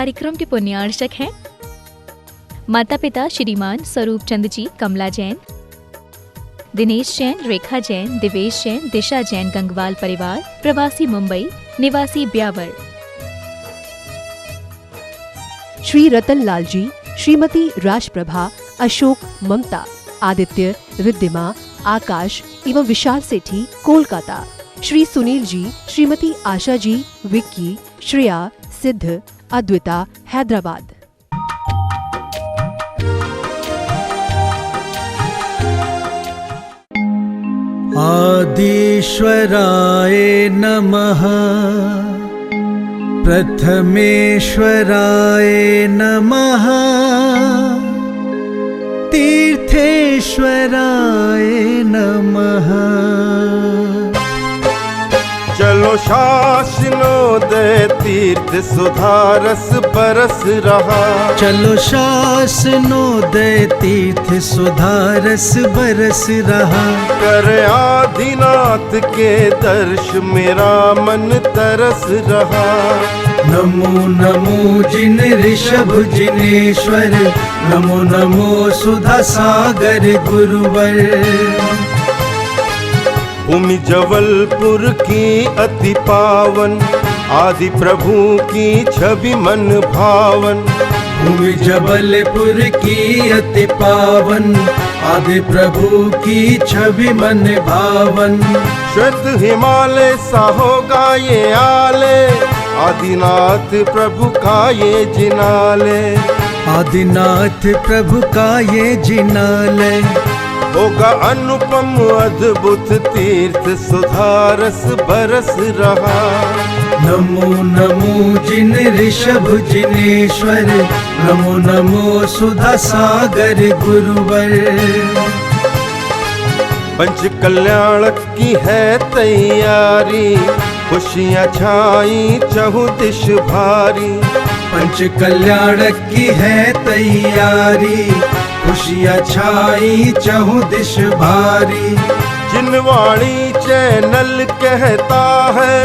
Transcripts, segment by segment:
कार्यक्रम के पुण्यार्चक हैं माता पिता श्रीमान स्वरूप चंद जी, कमला जैन, दिनेश जैन, रेखा जैन, दिवेश जैन, दिशा जैन, गंगवाल परिवार, प्रवासी मुंबई, निवासी ब्यावर। श्री रतन लाल जी, श्रीमती राजप्रभा, अशोक, ममता, आदित्य, रिद्धिमा, आकाश एवं विशाल सेठी, कोलकाता। श्री सुनील जी, श्रीमती आशा जी, विक्की, श्रेया, सिद्ध, अद्विता, हैदराबाद। आदिश्वराय नमः, प्रथमेश्वराय नमः, तीर्थेश्वराय नमः। चलो शासनोदय तीर्थ सुधारस बरस रहा। चलो शासनोदय तीर्थ सुधारस बरस रहा। कर आदिनाथ के दर्श मेरा मन तरस रहा। नमो नमो जिन ऋषभ जिनेश्वर, नमो नमो सुधा सागर गुरुवर। भूमि जबलपुर की अति पावन, आदि प्रभु की छवि मन भावन। भूमि जबलपुर की अति पावन, आदि प्रभु की छवि मन भावन। श्वेत हिमालय सा होगा ये आले, आदिनाथ प्रभु का ये जिनाले। आदिनाथ प्रभु का ये जिनालय। होगा अनुपम अद्भुत तीर्थ सुधारस बरस रहा। नमो नमो जिन ऋषभ जिनेश्वर, नमो नमो सुधा सागर गुरुवर। पंच कल्याण की है तैयारी, खुशियाँ छाई चहुदिश भारी। पंच कल्याण की है तैयारी, खुशियाँ छाई चहुदिश भारी। जिनवाणी चैनल कहता है,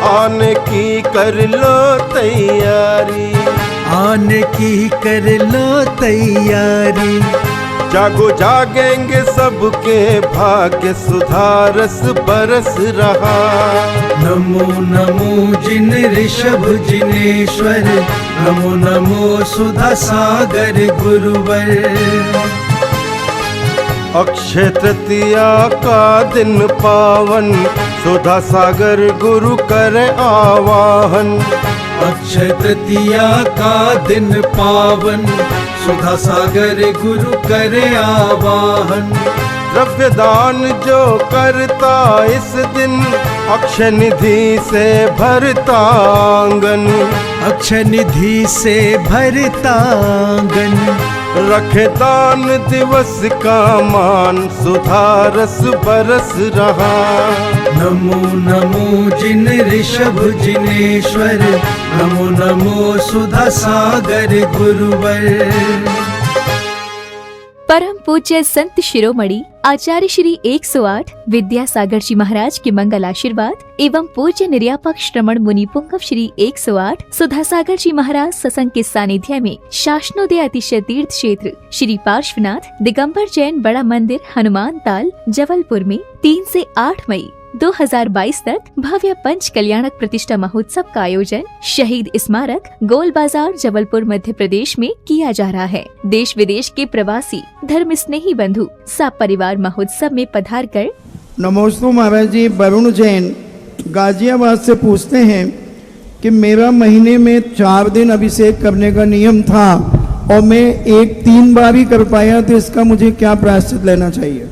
आने की कर लो तैयारी। आने की कर लो तैयारी। जागो जागेंगे सबके भाग्य सुधारस बरस रहा। नमो नमो जिन ऋषभ जिनेश्वर, नमो नमो सुधा सागर गुरुवर। अक्षय तृतीया का दिन पावन, सुधा सागर गुरु करे आवाहन। अक्षय तृतीया का दिन पावन, सुधा सागर गुरु करे आवाहन। द्रव्य दान जो करता इस दिन, अक्षय निधि से भरता आंगन। अक्षय निधि से भरता आंगन। रखे दान दिवस का मान, सुधारस बरस रहा। नमो नमो जिन ऋषभ जिनेश्वर, नमो नमो सुधा सागर गुरुवर। परम पूज्य संत शिरोमणि आचार्य श्री 108 विद्यासागर जी महाराज के मंगल आशीर्वाद एवं पूज्य निर्यापक श्रमण मुनि पुंगव श्री 108 सुधासागर जी महाराज सत्संग के सानिध्य में शासनोदय अतिशय तीर्थ क्षेत्र श्री पार्श्वनाथ दिगंबर जैन बड़ा मंदिर हनुमान ताल जबलपुर में 3 से 8 मई 2022 तक भव्य पंच कल्याणक प्रतिष्ठा महोत्सव का आयोजन शहीद स्मारक गोल बाजार जबलपुर मध्य प्रदेश में किया जा रहा है। देश विदेश के प्रवासी धर्म स्नेही बंधु सब परिवार महोत्सव में पधार कर। नमोस्तु महाराज जी। वरुण जैन गाजियाबाद से पूछते हैं कि मेरा महीने में 4 दिन अभिषेक करने का नियम था और मैं 3 बार ही कर पाया, तो इसका मुझे क्या प्रायश्चित लेना चाहिए?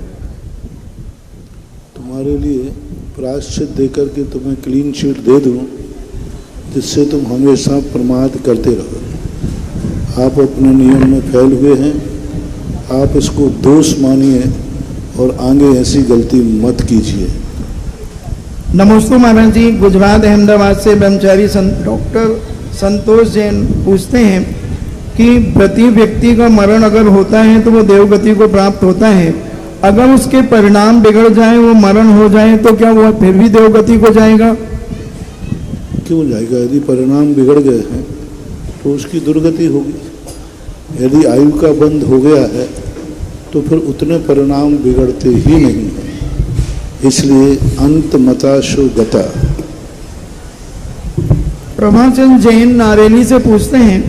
तुम्हारे लिए प्रायश्चित देकर के तुम्हें क्लीन शीट दे दूं, जिससे तुम हमेशा प्रमाद करते रहो। आप अपने नियम में फैल हुए हैं, आप इसको दोष मानिए और आगे ऐसी गलती मत कीजिए। नमस्ते महाराज जी। गुजरात अहमदाबाद से ब्रह्मचारी डॉक्टर संतोष जैन पूछते हैं कि प्रति व्यक्ति का मरण अगर होता है तो वो देवगति को प्राप्त होता है, अगर उसके परिणाम बिगड़ जाए, वो मरण हो जाए, तो क्या वो फिर भी देवगति को जाएगा? क्यों जाएगा? यदि परिणाम बिगड़ गए हैं तो उसकी दुर्गति होगी। यदि आयु का बंध हो गया है तो फिर उतने परिणाम बिगड़ते ही नहीं हैं। इसलिए अंत मताशो गता। प्रभाचंद जैन नारेली से पूछते हैं,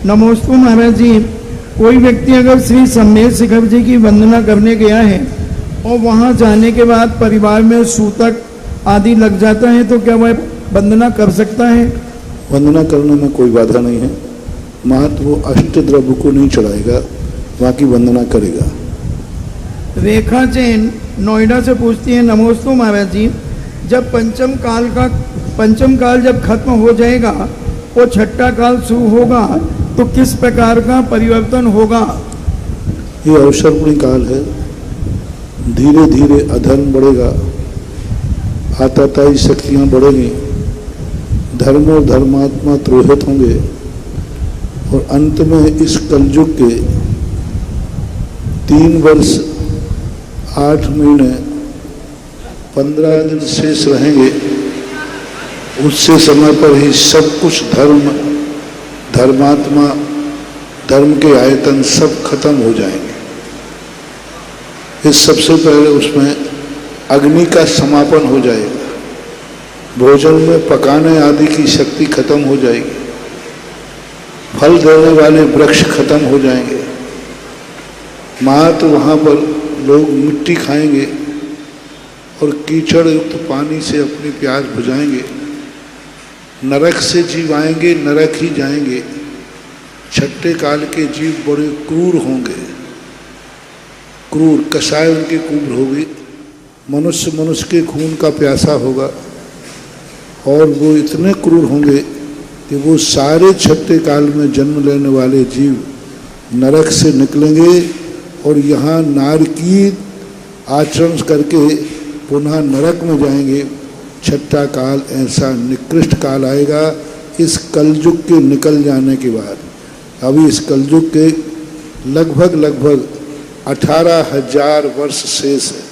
नमोस्तु महाराज जी, कोई व्यक्ति अगर श्री सम्मेद शिखर जी की वंदना करने गया है और वहां जाने के बाद परिवार में सूतक आदि लग जाता है तो क्या वह वंदना कर सकता है? वंदना करने में कोई बाधा नहीं है। महत वो अष्टद्रव्य को नहीं चढ़ाएगा, बाकी वंदना करेगा। रेखा जैन नोएडा से पूछती है, नमोस्तु महाराज जी, जब पंचम काल जब खत्म हो जाएगा और छठा काल शुरू होगा तो किस प्रकार का परिवर्तन होगा? ये अवसरपूर्ण काल है। धीरे धीरे अधर्म बढ़ेगा, आताताई शक्तियां बढ़ेंगी, धर्म और धर्मात्मा त्रोहित होंगे और अंत में इस कलयुग के 3 वर्ष 8 महीने 15 दिन शेष रहेंगे। उससे समय पर ही सब कुछ धर्मात्मा, धर्म के आयतन सब खत्म हो जाएंगे। इस सबसे पहले उसमें अग्नि का समापन हो जाएगा, भोजन में पकाने आदि की शक्ति खत्म हो जाएगी, फल देने वाले वृक्ष खत्म हो जाएंगे। मात्र वहाँ पर लोग मिट्टी खाएंगे और कीचड़ युक्त पानी से अपनी प्यास बुझाएंगे। नरक से जीव आएंगे, नरक ही जाएंगे। छठे काल के जीव बड़े क्रूर होंगे, क्रूर कसाय उनकी कुब्र होगी। मनुष्य के खून का प्यासा होगा और वो इतने क्रूर होंगे कि वो सारे छठे काल में जन्म लेने वाले जीव नरक से निकलेंगे और यहाँ नारकीय आचरण करके पुनः नरक में जाएंगे। छठा काल ऐसा निकृष्ट काल आएगा इस कलयुग के निकल जाने के बाद। अभी इस कलयुग के लगभग 18,000 वर्ष शेष है।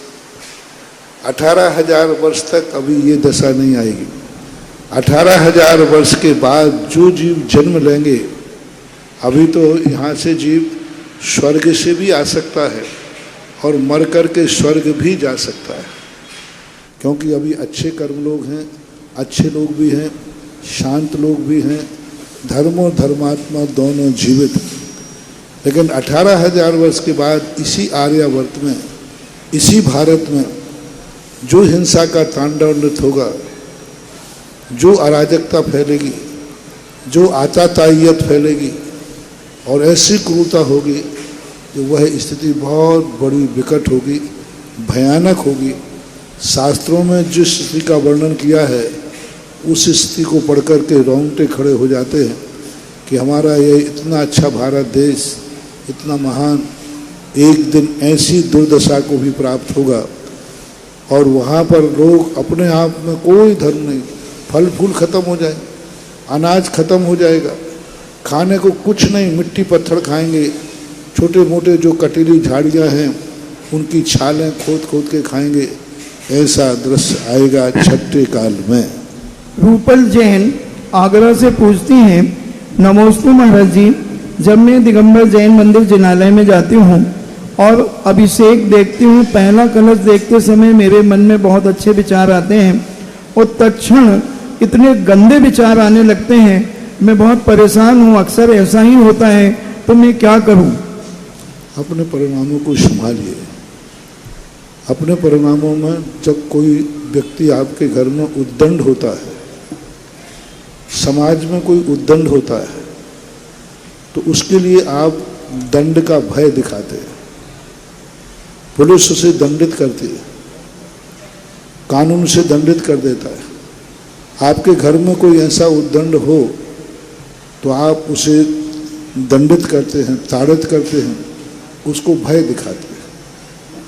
18,000 वर्ष तक अभी ये दशा नहीं आएगी। 18,000 वर्ष के बाद जो जीव जन्म लेंगे, अभी तो यहाँ से जीव स्वर्ग से भी आ सकता है और मर कर के स्वर्ग भी जा सकता है, क्योंकि अभी अच्छे कर्म लोग हैं, अच्छे लोग भी हैं, शांत लोग भी हैं, धर्म और धर्मात्मा दोनों जीवित हैं। लेकिन 18,000 वर्ष के बाद इसी आर्यावर्त में, इसी भारत में जो हिंसा का तांडव नृत्य होगा, जो अराजकता फैलेगी, जो आताताइयत फैलेगी और ऐसी क्रूरता होगी कि वह स्थिति बहुत बड़ी विकट होगी, भयानक होगी। शास्त्रों में जिस स्थिति का वर्णन किया है उस स्थिति को पढ़ कर के रोंगटे खड़े हो जाते हैं कि हमारा ये इतना अच्छा भारत देश, इतना महान, एक दिन ऐसी दुर्दशा को भी प्राप्त होगा और वहाँ पर लोग अपने आप में कोई धर्म नहीं, फल फूल खत्म हो जाए, अनाज खत्म हो जाएगा, खाने को कुछ नहीं, मिट्टी पत्थर खाएंगे, छोटे मोटे जो कटीली झाड़ियाँ हैं उनकी छालें खोद के खाएंगे। ऐसा दृश्य आएगा छठे काल में। रूपल जैन आगरा से पूछती हैं, नमोस्तु महाराज जी, जब मैं दिगंबर जैन मंदिर जिनालय में जाती हूँ और अभिषेक देखती हूँ, पहला कलश देखते समय मेरे मन में बहुत अच्छे विचार आते हैं और तत्क्षण इतने गंदे विचार आने लगते हैं। मैं बहुत परेशान हूँ, अक्सर ऐसा ही होता है, तो मैं क्या करूँ? अपने परिणामों को संभालिए। अपने परिणामों में जब कोई व्यक्ति आपके घर में उद्दंड होता है, समाज में कोई उद्दंड होता है, तो उसके लिए आप दंड का भय दिखाते हैं। पुलिस उसे दंडित करती है, कानून से दंडित कर देता है। आपके घर में कोई ऐसा उद्दंड हो तो आप उसे दंडित करते हैं, ताड़ित करते हैं, उसको भय दिखाते हैं।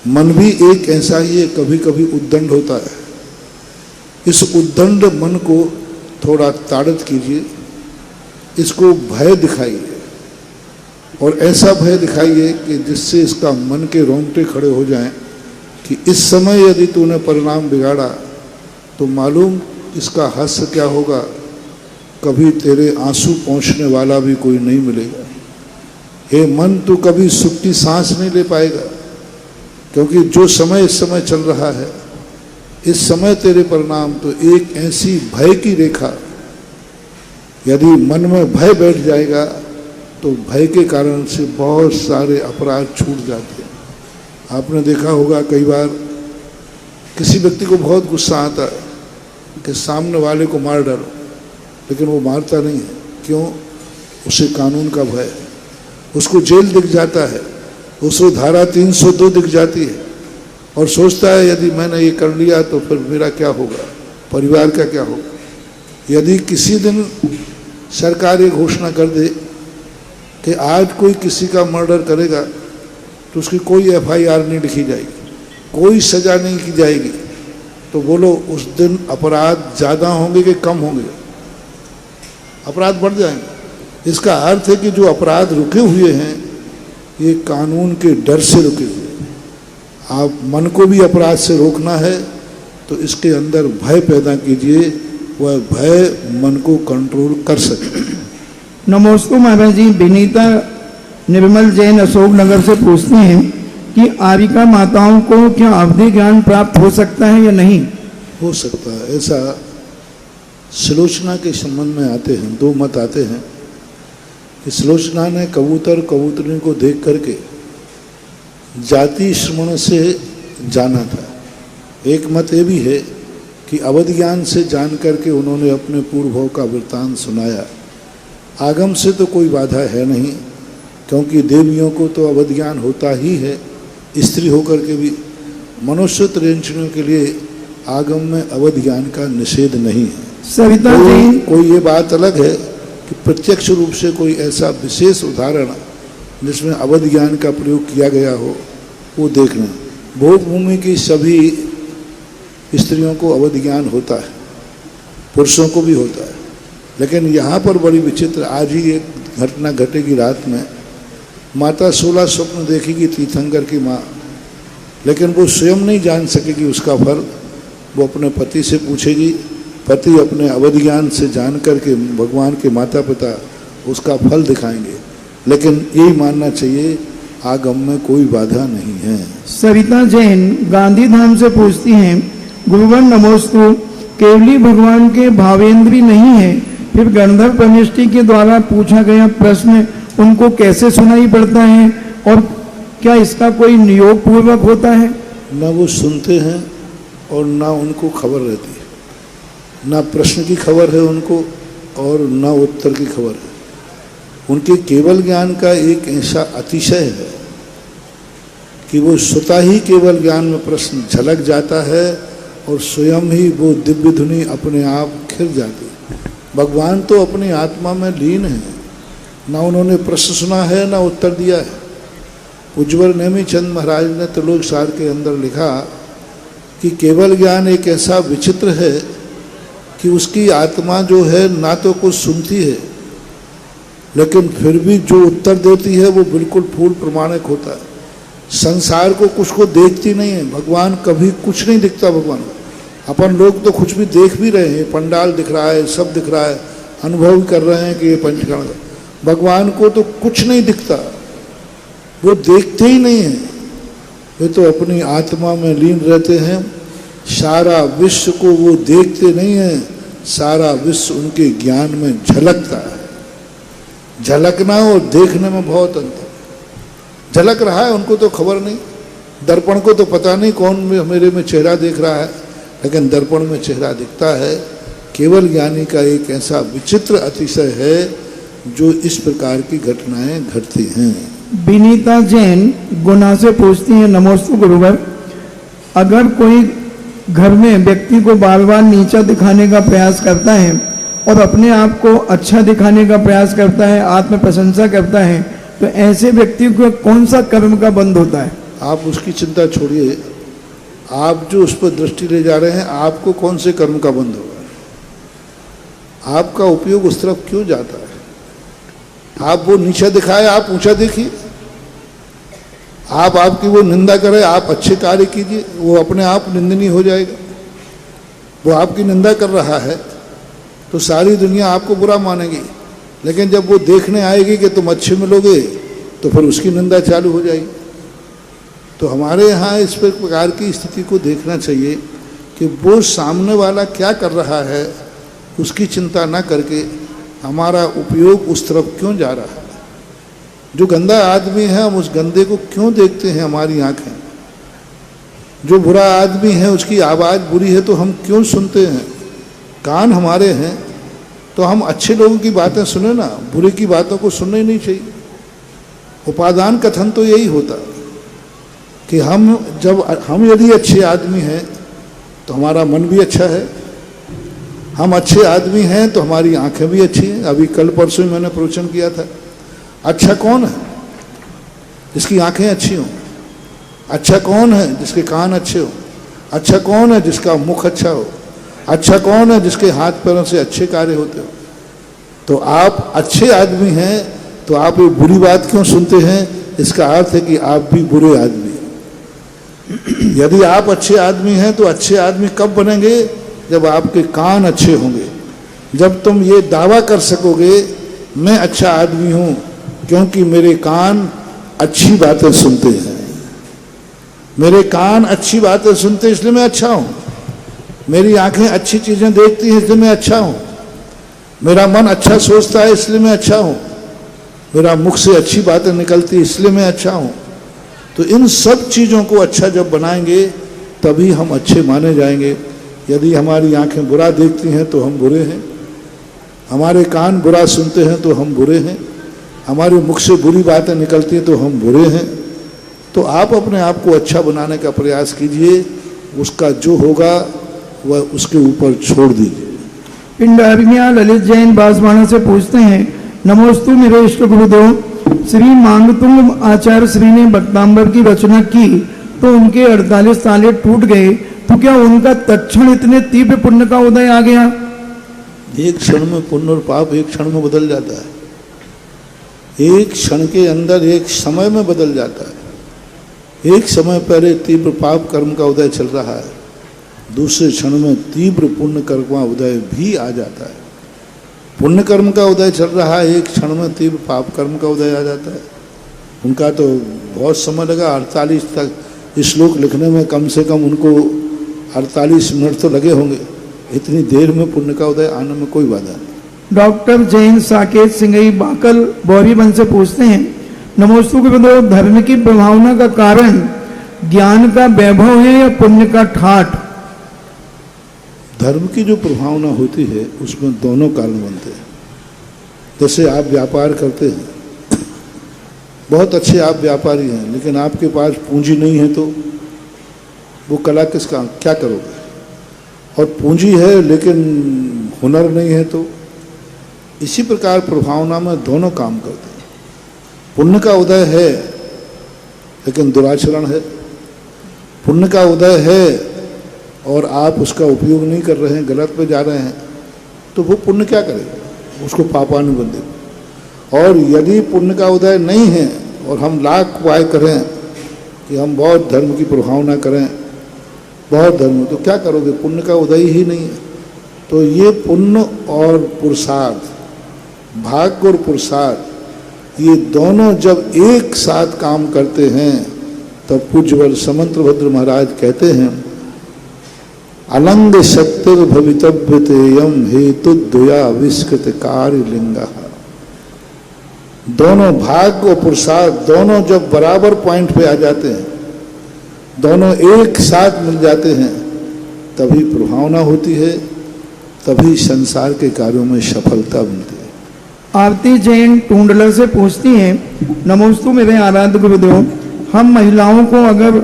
मन भी एक ऐसा ही है, कभी कभी उद्दंड होता है। इस उद्दंड मन को थोड़ा ताड़ित कीजिए, इसको भय दिखाइए और ऐसा भय दिखाइए कि जिससे इसका मन के रोंगटे खड़े हो जाएं कि इस समय यदि तूने परिणाम बिगाड़ा तो मालूम इसका हास्य क्या होगा, कभी तेरे आंसू पहुंचने वाला भी कोई नहीं मिलेगा। हे मन, तू कभी सुख की सांस नहीं ले पाएगा, क्योंकि जो समय इस समय चल रहा है, इस समय तेरे परिणाम तो एक ऐसी भय की रेखा, यदि मन में भय बैठ जाएगा तो भय के कारण से बहुत सारे अपराध छूट जाते हैं। आपने देखा होगा कई बार किसी व्यक्ति को बहुत गुस्सा आता है कि सामने वाले को मार डालो, लेकिन वो मारता नहीं है। क्यों? उसे कानून का भय है, उसको जेल दिख जाता है, उसको धारा 302 दिख जाती है और सोचता है यदि मैंने ये कर लिया तो फिर मेरा क्या होगा, परिवार का क्या होगा। यदि किसी दिन सरकार ये घोषणा कर दे कि आज कोई किसी का मर्डर करेगा तो उसकी कोई FIR नहीं लिखी जाएगी, कोई सजा नहीं की जाएगी, तो बोलो उस दिन अपराध ज़्यादा होंगे कि कम होंगे? अपराध बढ़ जाएंगे। इसका अर्थ है कि जो अपराध रुके हुए हैं ये कानून के डर से रुके हुए हैं। आप मन को भी अपराध से रोकना है तो इसके अंदर भय पैदा कीजिए, वह भय मन को कंट्रोल कर सके। नमस्ते महाराज जी। विनीता निर्मल जैन अशोक नगर से पूछती हैं कि आर्यिका माताओं को क्या अवधि ज्ञान प्राप्त हो सकता है या नहीं? हो सकता है। ऐसा सुलोचना के संबंध में आते हैं, दो मत आते हैं कि सुलोचना ने कबूतर कबूतरी को देख करके जाति श्रवण से जाना था। एक मत ये भी है कि अवधि ज्ञान से जान करके उन्होंने अपने पूर्व भव का वृत्तांत सुनाया। आगम से तो कोई बाधा है नहीं, क्योंकि देवियों को तो अवधि ज्ञान होता ही है, स्त्री होकर के भी। मनुष्य त्रियंचनियों के लिए आगम में अवधि ज्ञान का निषेध नहीं है। सविता जी, कोई ये बात अलग है कि प्रत्यक्ष रूप से कोई ऐसा विशेष उदाहरण जिसमें अवधि ज्ञान का प्रयोग किया गया हो वो देखना। भोग भूमि की सभी स्त्रियों को अवधि ज्ञान होता है, पुरुषों को भी होता है, लेकिन यहाँ पर बड़ी विचित्र, आज ही एक घटना घटेगी। रात में माता 16 स्वप्न देखेगी तीर्थंकर की माँ, लेकिन वो स्वयं नहीं जान सकेगी उसका फल। वो अपने पति से पूछेगी, पति अपने अवधि ज्ञान से जान करके भगवान के माता पिता उसका फल दिखाएंगे, लेकिन यही मानना चाहिए आगम में कोई बाधा नहीं है। सविता जैन गांधी धाम से पूछती हैं, गुरुवर नमोस्तु, केवली भगवान के भावेंद्री नहीं है, फिर गंधर्व परमेष्टि के द्वारा पूछा गया प्रश्न उनको कैसे सुनाई पड़ता है और क्या इसका कोई नियोग पूर्वक होता है? न वो सुनते हैं और ना उनको खबर रहती है, ना प्रश्न की खबर है उनको और ना उत्तर की खबर है। उनके केवल ज्ञान का एक ऐसा अतिशय है कि वो स्वतः ही केवल ज्ञान में प्रश्न झलक जाता है और स्वयं ही वो दिव्य धुनी अपने आप खिल जाती है। भगवान तो अपनी आत्मा में लीन है, ना उन्होंने प्रश्न सुना है ना उत्तर दिया है। उज्ज्वल नेमीचंद महाराज ने त्रिलोक सार के अंदर लिखा कि केवल ज्ञान एक ऐसा विचित्र है कि उसकी आत्मा जो है ना तो कुछ सुनती है, लेकिन फिर भी जो उत्तर देती है वो बिल्कुल फूल प्रमाणिक होता है। संसार को कुछ को देखती नहीं है, भगवान कभी कुछ नहीं दिखता भगवान को। अपन लोग तो कुछ भी देख भी रहे हैं, पंडाल दिख रहा है, सब दिख रहा है, अनुभव कर रहे हैं कि ये पंचकर्म। भगवान को तो कुछ नहीं दिखता, वो देखते ही नहीं हैं, वे तो अपनी आत्मा में लीन रहते हैं। सारा विश्व को वो देखते नहीं हैं, सारा विश्व उनके ज्ञान में झलकता है। झलकना और देखने में बहुत अंतर। झलक रहा है उनको तो खबर नहीं, दर्पण को तो पता नहीं कौन मेरे में चेहरा देख रहा है, लेकिन दर्पण में चेहरा दिखता है। केवल ज्ञानी का एक ऐसा विचित्र अतिशय है जो इस प्रकार की घटनाएं घटती हैं। विनीता जैन गुना से पूछती हैं, नमोस्तु गुरुवर, अगर कोई घर में व्यक्ति को बार बार नीचा दिखाने का प्रयास करता है और अपने आप को अच्छा दिखाने का प्रयास करता है, आत्म प्रशंसा करता है, तो ऐसे व्यक्ति को कौन सा कर्म का बंध होता है? आप उसकी चिंता छोड़िए, आप जो उस पर दृष्टि ले जा रहे हैं, आपको कौन से कर्म का बंध होगा? आपका उपयोग उस तरफ क्यों जाता है? आप वो नीचा दिखाए, आप ऊंचा देखिए। आप आपकी वो निंदा करें, आप अच्छे कार्य कीजिए, वो अपने आप निंदनीय हो जाएगा। वो आपकी निंदा कर रहा है, तो सारी दुनिया आपको बुरा मानेगी, लेकिन जब वो देखने आएगी कि तुम अच्छे मिलोगे तो फिर उसकी निंदा चालू हो जाएगी। तो हमारे यहाँ इस प्रकार की स्थिति को देखना चाहिए कि वो सामने वाला क्या कर रहा है उसकी चिंता ना करके हमारा उपयोग उस तरफ क्यों जा रहा है। जो गंदा आदमी है हम उस गंदे को क्यों देखते हैं हमारी आंखें। जो बुरा आदमी है उसकी आवाज़ बुरी है तो हम क्यों सुनते हैं। कान हमारे हैं तो हम अच्छे लोगों की बातें सुने ना, बुरे की बातों को सुनना ही नहीं चाहिए। उपादान कथन तो यही होता कि हम यदि अच्छे आदमी हैं तो हमारा मन भी अच्छा है, हम अच्छे आदमी हैं तो हमारी आंखें भी अच्छी हैं। अभी कल परसों ही मैंने प्रवचन किया था, अच्छा कौन है जिसकी आंखें अच्छी हों, अच्छा कौन है जिसके कान अच्छे हों, अच्छा कौन है जिसका मुख अच्छा हो, अच्छा कौन है जिसके हाथ पैरों से अच्छे कार्य होते हो। तो आप अच्छे आदमी हैं तो आप ये बुरी बात क्यों सुनते हैं, इसका अर्थ है कि आप भी बुरे आदमी हैं। यदि आप अच्छे आदमी हैं तो अच्छे आदमी कब बनेंगे, जब आपके कान अच्छे होंगे, जब तुम ये दावा कर सकोगे मैं अच्छा आदमी हूं क्योंकि मेरे कान अच्छी बातें सुनते हैं, मेरे कान अच्छी बातें सुनते इसलिए मैं अच्छा हूं, मेरी आंखें अच्छी चीजें देखती हैं इसलिए मैं अच्छा हूं, मेरा मन अच्छा सोचता है इसलिए मैं अच्छा हूं, मेरा मुख से अच्छी बातें निकलती इसलिए मैं अच्छा हूं। तो इन सब चीज़ों को अच्छा जब बनाएंगे तभी हम अच्छे माने जाएंगे। यदि हमारी आंखें बुरा देखती हैं तो हम बुरे हैं, हमारे कान बुरा सुनते हैं तो हम बुरे हैं, हमारे मुख से बुरी बातें निकलती हैं तो हम बुरे हैं। तो आप अपने आप को अच्छा बनाने का प्रयास कीजिए, उसका जो होगा वह उसके ऊपर छोड़ दीजिए। पिंडारिया ललित जैन बांसवाड़ा से पूछते हैं, नमोस्तु मेरे इष्ट गुरुदेव, श्री मांगतुंग आचार्य श्री ने भक्तांबर की रचना की तो उनके 48 ताले टूट गए, तो क्या उनका तत्क्षण इतने तीव्र पुण्य का उदय आ गया? एक क्षण में पुण्य और पाप एक क्षण में बदल जाता है, एक क्षण के अंदर एक समय में बदल जाता है। एक समय पहले तीव्र पाप कर्म का उदय चल रहा है, दूसरे क्षण में तीव्र पुण्य कर्म का उदय भी आ जाता है। पुण्य कर्म का उदय चल रहा है, एक क्षण में तीव्र पाप कर्म का उदय आ जाता है। उनका तो बहुत समय लगा, 48 तक श्लोक लिखने में कम से कम उनको 48 मिनट तो लगे होंगे। इतनी देर में पुण्य का उदय आने में कोई बाधा नहीं। डॉक्टर जैन साकेत सिंगई बाकल बौरीबंद से पूछते हैं, नमोस्तु के बदो धर्म की प्रभावना का कारण ज्ञान का वैभव है या पुण्य का ठाठ? धर्म की जो प्रभावना होती है उसमें दोनों कारण बनते हैं। जैसे आप व्यापार करते हैं, बहुत अच्छे आप व्यापारी हैं, लेकिन आपके पास पूंजी नहीं है तो वो कला किसका, क्या करोगे? और पूंजी है लेकिन हुनर नहीं है तो इसी प्रकार प्रभावना में दोनों काम करते हैं। पुण्य का उदय है लेकिन दुराचरण है, पुण्य का उदय है और आप उसका उपयोग नहीं कर रहे हैं, गलत पे जा रहे हैं, तो वो पुण्य क्या करेगा, उसको पापानुबंधित। और यदि पुण्य का उदय नहीं है और हम लाख उपाय करें कि हम बहुत धर्म की प्रभावना करें, बहुत धर्म, तो क्या करोगे, पुण्य का उदय ही नहीं है। तो ये पुण्य और पुरुषार्थ, भाग्य और पुरुषार्थ, ये दोनों जब एक साथ काम करते हैं तब पूज्यवर समंतभद्र महाराज कहते हैं, अलंग शक्तिर भवितव्य तेयम हेतु द्वया विस्कृत कार्य लिंगा। दोनों भाग्य और पुरुषार्थ दोनों जब बराबर पॉइंट पे आ जाते हैं, दोनों एक साथ मिल जाते हैं, तभी प्रभावना होती है, तभी संसार के कार्यों में सफलता मिलती है। आरती जैन टूंडलर से पूछती हैं, नमोस्तु मेरे आराध्य गुरुदेव, हम महिलाओं को अगर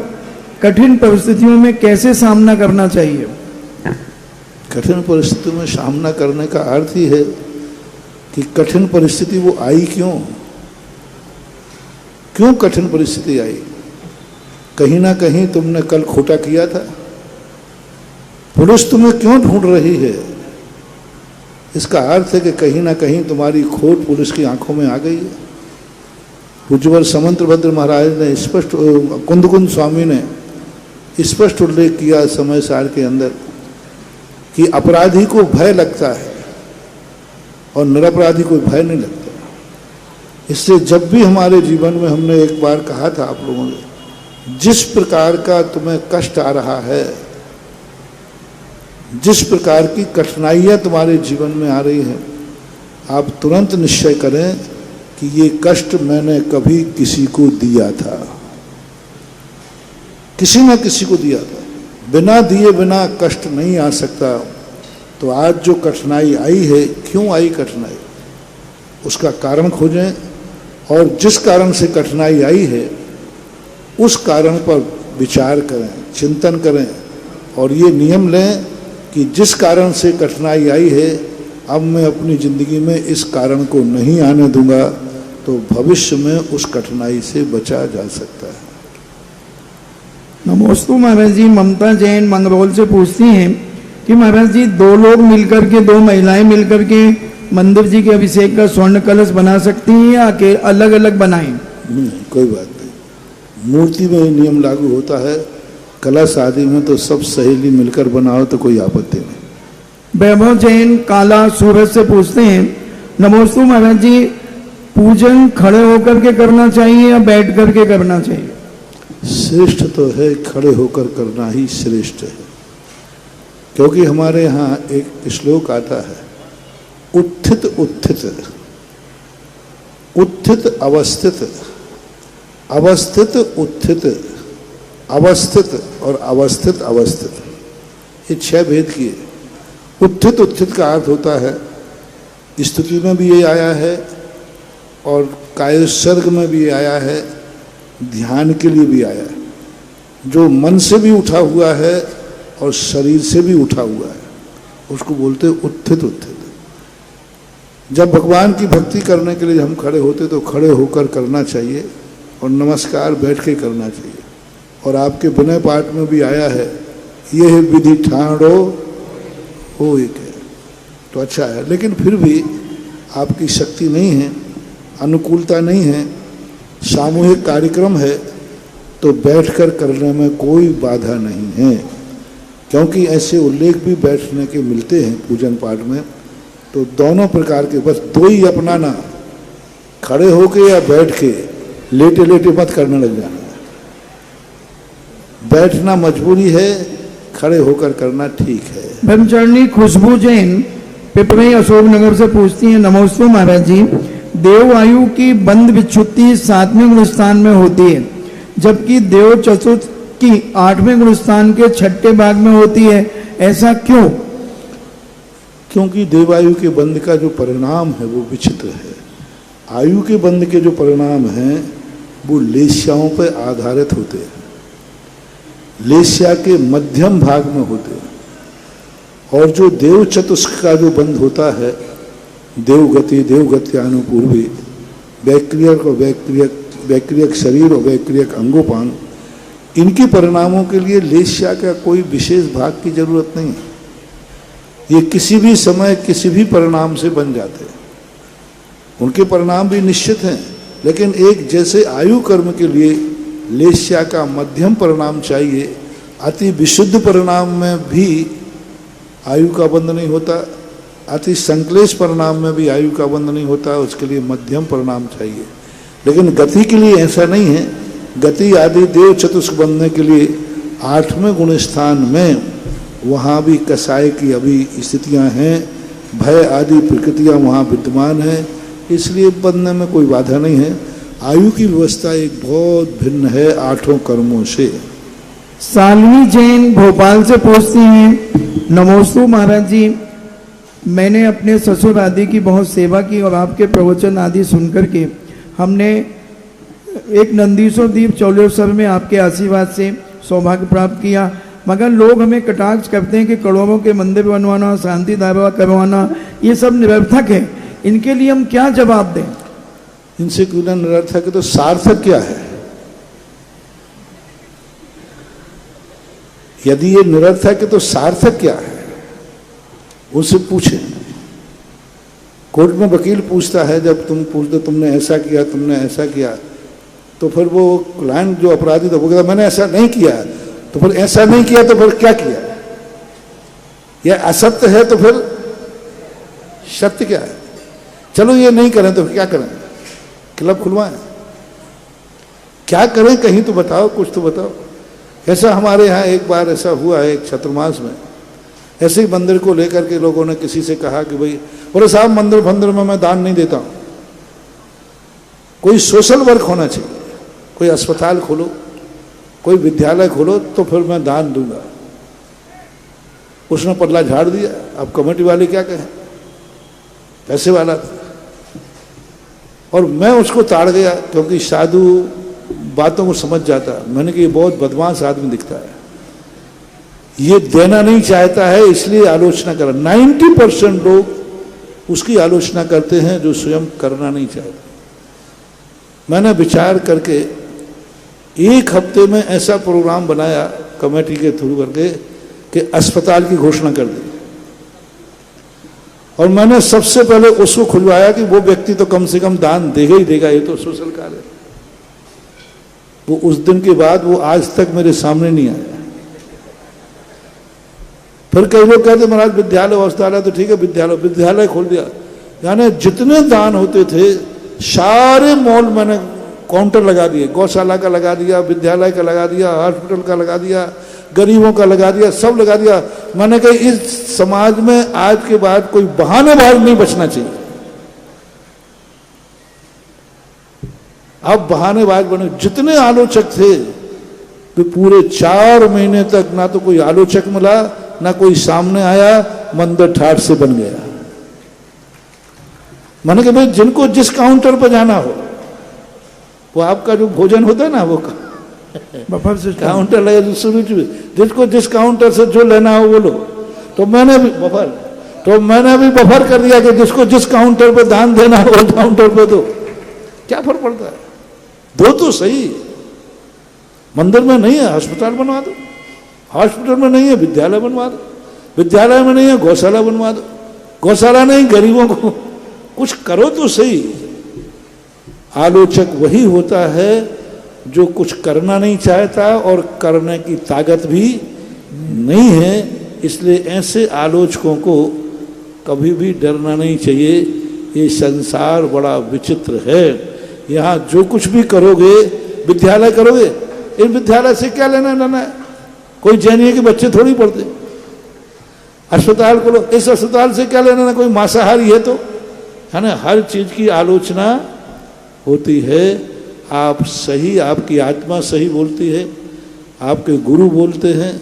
कठिन परिस्थितियों में कैसे सामना करना चाहिए? कठिन परिस्थितियों में सामना करने का अर्थ ही है कि कठिन परिस्थिति वो आई क्यों कठिन परिस्थिति आई? कहीं ना कहीं तुमने कल खोटा किया था, पुलिस तुम्हें क्यों ढूंढ रही है? इसका अर्थ है कि कहीं ना कहीं तुम्हारी खोट पुलिस की आंखों में आ गई है। पूज्यवर समंतभद्र महाराज ने स्पष्ट, कुंदकुंद स्वामी ने स्पष्ट उल्लेख किया समय सार के अंदर कि अपराधी को भय लगता है और निरपराधी कोई भय नहीं लगता। इससे जब भी हमारे जीवन में, हमने एक बार कहा था आप लोगों ने, जिस प्रकार का तुम्हें कष्ट आ रहा है, जिस प्रकार की कठिनाइयां तुम्हारे जीवन में आ रही हैं, आप तुरंत निश्चय करें कि ये कष्ट मैंने कभी किसी को दिया था, किसी न किसी को दिया था। बिना दिए बिना कष्ट नहीं आ सकता। तो आज जो कठिनाई आई है, क्यों आई कठिनाई, उसका कारण खोजें और जिस कारण से कठिनाई आई है उस कारण पर विचार करें, चिंतन करें और ये नियम लें कि जिस कारण से कठिनाई आई है, अब मैं अपनी ज़िंदगी में इस कारण को नहीं आने दूंगा, तो भविष्य में उस कठिनाई से बचा जा सकता है। नमोस्तु महाराज जी। ममता जैन मंगरौल से पूछती हैं कि महाराज जी, दो लोग मिलकर के, दो महिलाएं मिलकर के मंदिर जी के अभिषेक का स्वर्ण कलश बना सकती हैं या के अलग अलग बनाएं? नहीं, कोई बात नहीं। मूर्ति में ही नियम लागू होता है, कलश आदि में तो सब सहेली मिलकर बनाओ तो कोई आपत्ति नहीं। वैभव जैन काला सूरज से पूछते हैं, नमोस्तु महाराज जी, पूजन खड़े होकर के करना चाहिए या बैठ करके करना चाहिए? श्रेष्ठ तो है खड़े होकर करना ही श्रेष्ठ है, क्योंकि हमारे यहाँ एक श्लोक आता है, उत्थित उत्थित, उत्थित अवस्थित, अवस्थित उत्थित, अवस्थित और अवस्थित अवस्थित, ये 6 भेद किए। उत्थित उत्थित का अर्थ होता है, स्तुति में भी ये आया है और कायोत्सर्ग में भी आया है, ध्यान के लिए भी आया है, जो मन से भी उठा हुआ है और शरीर से भी उठा हुआ है, उसको बोलते उत्थित उत्थित। जब भगवान की भक्ति करने के लिए हम खड़े होते तो खड़े होकर करना चाहिए और नमस्कार बैठ के करना चाहिए। और आपके विनय पाठ में भी आया है, यह विधि ठाणो हो एक है, तो अच्छा है। लेकिन फिर भी आपकी शक्ति नहीं है, अनुकूलता नहीं है, सामूहिक कार्यक्रम है, तो बैठकर करने में कोई बाधा नहीं है, क्योंकि ऐसे उल्लेख भी बैठने के मिलते हैं पूजन पाठ में। तो दोनों प्रकार के, बस दो ही अपनाना, खड़े होके या बैठ के, लेटे लेटे मत करने लग जाना। बैठना मजबूरी है, खड़े होकर करना ठीक है। ब्रह्मचारिणी खुशबू जैन पिपरई अशोकनगर से पूछती हैं, नमोस्तु महाराज जी, देव आयु की बंद विच्छुत्ति 7वें गुणस्थान में होती है, जबकि देव चतुर्थ की 8वें गुणस्थान के 6ठे भाग में होती है, ऐसा क्यों? क्योंकि देवायु के बंध का जो परिणाम है वो विचित्र है। आयु के बंध के जो परिणाम हैं वो लेस्याओं पर आधारित होते हैं, लेस्या के मध्यम भाग में होते हैं। और जो देव चतुष्क का जो बंध होता है, देवगति, देवगत्यानुपूर्वी, वैक्रियक और वैक्रियक शरीर और वैक्रियक अंगोपांग, इनके परिणामों के लिए लेस्या का कोई विशेष भाग की जरूरत नहीं है। ये किसी भी समय किसी भी परिणाम से बन जाते हैं, उनके परिणाम भी निश्चित हैं। लेकिन एक जैसे आयु कर्म के लिए लेस्या का मध्यम परिणाम चाहिए, अति विशुद्ध परिणाम में भी आयु का बंध नहीं होता, अति संक्लेश परिणाम में भी आयु का बंध नहीं होता, उसके लिए मध्यम परिणाम चाहिए। लेकिन गति के लिए ऐसा नहीं है। गति आदि देव चतुष्क बनने के लिए 8वें गुण स्थान में वहाँ भी कसाय की अभी स्थितियाँ हैं, भय आदि प्रकृतियाँ वहाँ विद्यमान हैं, इसलिए बनने में कोई बाधा नहीं है। आयु की व्यवस्था एक बहुत भिन्न है 8 कर्मों से। शालिनी जैन भोपाल से पूछती हैं, नमोस्तु महाराज जी, मैंने अपने ससुर आदि की बहुत सेवा की और आपके प्रवचन आदि सुनकर के हमने एक नंदीश्वर दीप चौलेश्वर में आपके आशीर्वाद से सौभाग्य प्राप्त किया, मगर लोग हमें कटाक्ष करते हैं कि करोड़ों के मंदिर बनवाना, शांति धारा करवाना, ये सब निरर्थक है, इनके लिए हम क्या जवाब दें? इनसे क्यों ना निरर्थक है, तो सार्थक क्या है? यदि ये निरर्थक है तो सार्थक क्या है, उनसे पूछें। कोर्ट में वकील पूछता है, जब तुम पूछते तुमने ऐसा किया, तुमने ऐसा किया, तो फिर वो क्लाइंट जो अपराधी था वो कहता मैंने ऐसा नहीं किया, तो फिर ऐसा नहीं किया तो फिर क्या किया? यह असत्य है तो फिर सत्य क्या है? चलो ये नहीं करें तो क्या करें, क्लब खुलवाएं, क्या करें, कहीं तो बताओ, कुछ तो बताओ। ऐसा हमारे यहाँ एक बार ऐसा हुआ है, एक छत्रमास में ऐसे ही मंदिर को लेकर के लोगों ने किसी से कहा कि भाई, बोले साहब मंदिर फंदिर में मैं दान नहीं देता हूँ, कोई सोशल वर्क होना चाहिए, कोई अस्पताल खोलो, कोई विद्यालय खोलो तो फिर मैं दान दूंगा। उसने पल्ला झाड़ दिया। अब कमेटी वाले क्या कहें, पैसे वाला था। और मैं उसको ताड़ गया क्योंकि साधु बातों को समझ जाता। मैंने कहा ये बहुत बदमाश आदमी दिखता है, ये देना नहीं चाहता है इसलिए आलोचना कर। 90% लोग उसकी आलोचना करते हैं जो स्वयं करना नहीं चाहते। मैंने विचार करके एक हफ्ते में ऐसा प्रोग्राम बनाया कमेटी के थ्रू करके कि अस्पताल की घोषणा कर दी। और मैंने सबसे पहले उसको खुलवाया कि वो व्यक्ति तो कम से कम दान देगा ही देगा, ये तो सोशल कार्य है। वो उस दिन के बाद वो आज तक मेरे सामने नहीं आया। फिर कई लोग कहते महाराज विद्यालय अस्पताल है, तो ठीक है विद्यालय खोल दिया। यानी जितने दान होते थे सारे मॉल मैंने काउंटर लगा दिए, गौशाला का लगा दिया, विद्यालय का लगा दिया, हॉस्पिटल का लगा दिया, गरीबों का लगा दिया, सब लगा दिया। मैंने कहा इस समाज में आज के बाद कोई बहानेबाज नहीं बचना चाहिए। अब बहानेबाज बने। जितने आलोचक थे तो पूरे 4 महीने तक ना तो कोई आलोचक मिला, ना कोई सामने आया, मंदिर ठाठ से बन गया। मैंने कहा भाई जिनको जिस काउंटर पर जाना हो, वो आपका जो भोजन होता है ना वो बफर सिस्टम काउंटर लगे शुरू, जिसको जिस काउंटर से जो लेना हो वो लो। तो मैंने भी बफर कर दिया कि जिसको जिस काउंटर पे दान देना हो वो काउंटर पे दो। क्या फर्क पड़ता है, दो तो सही। मंदिर में नहीं है अस्पताल बनवा दो, हॉस्पिटल में नहीं है विद्यालय बनवा दो, विद्यालय में नहीं है गौशाला बनवा दो, गौशाला नहीं गरीबों को कुछ करो तो सही। आलोचक वही होता है जो कुछ करना नहीं चाहता और करने की ताकत भी नहीं है। इसलिए ऐसे आलोचकों को कभी भी डरना नहीं चाहिए। ये संसार बड़ा विचित्र है। यहाँ जो कुछ भी करोगे, विद्यालय करोगे, इन विद्यालय से क्या लेना देना है? कोई जैनियों के बच्चे थोड़ी पढ़ते। अस्पताल को लो, इस अस्पताल से क्या लेना देना? कोई मांसाहारी है तो है ना। हर चीज की आलोचना होती है। आप सही, आपकी आत्मा सही बोलती है, आपके गुरु बोलते हैं,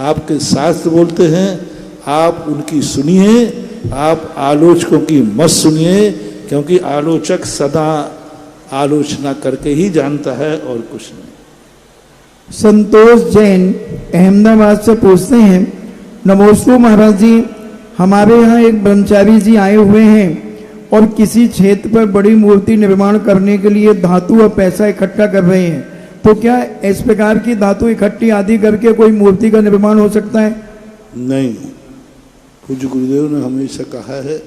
आपके शास्त्र बोलते हैं, आप उनकी सुनिए, आप आलोचकों की मत सुनिए, क्योंकि आलोचक सदा आलोचना करके ही जानता है और कुछ नहीं। संतोष जैन अहमदाबाद से पूछते हैं, नमोस्तु महाराज जी, हमारे यहाँ एक ब्रह्मचारी जी आए हुए हैं और किसी क्षेत्र पर बड़ी मूर्ति निर्माण करने के लिए धातु और पैसा इकट्ठा कर रहे हैं, तो क्या इस प्रकार की धातु इकट्ठी आदि करके कोई मूर्ति का निर्माण हो सकता है? नहीं, पूज्य गुरुदेव ने हमेशा कहा है।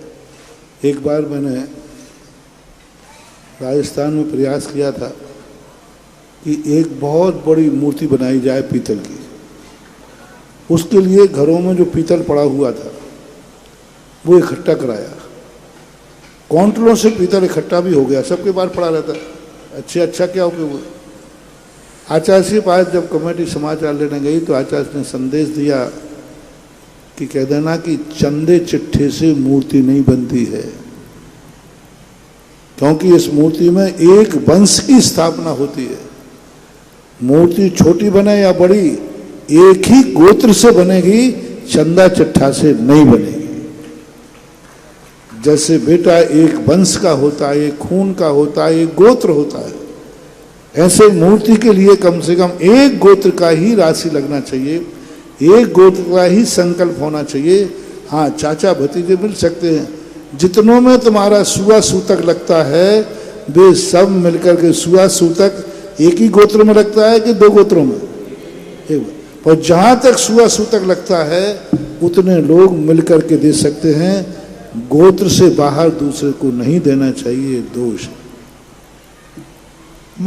एक बार मैंने राजस्थान में प्रयास किया था कि एक बहुत बड़ी मूर्ति बनाई जाए पीतल की। उसके लिए घरों में जो पीतल पड़ा हुआ था वो इकट्ठा कराया, क्वांटलों से पीतल इकट्ठा भी हो गया, सबके पास पड़ा रहता। अच्छा क्या हो गया वो। आचार्य के पास जब कमेटी समाचार लेने गई तो आचार्य ने संदेश दिया कि कह देना कि चंदे चिट्ठे से मूर्ति नहीं बनती है, क्योंकि इस मूर्ति में एक वंश की स्थापना होती है। मूर्ति छोटी बने या बड़ी, एक ही गोत्र से बनेगी, चंदा चिट्ठा से नहीं बनेगी। जैसे बेटा एक वंश का होता है, एक खून का होता है, एक गोत्र होता है, ऐसे मूर्ति के लिए कम से कम एक गोत्र का ही राशि लगना चाहिए, एक गोत्र का ही संकल्प होना चाहिए। हाँ, चाचा भतीजे मिल सकते हैं। जितनों में तुम्हारा सुआ सूतक लगता है वे सब मिलकर के, सुआ सूतक एक ही गोत्र में लगता है कि 2 गोत्रों में? और जहाँ तक सुआ सूतक लगता है उतने लोग मिलकर के दे सकते हैं। गोत्र से बाहर दूसरे को नहीं देना चाहिए, दोष।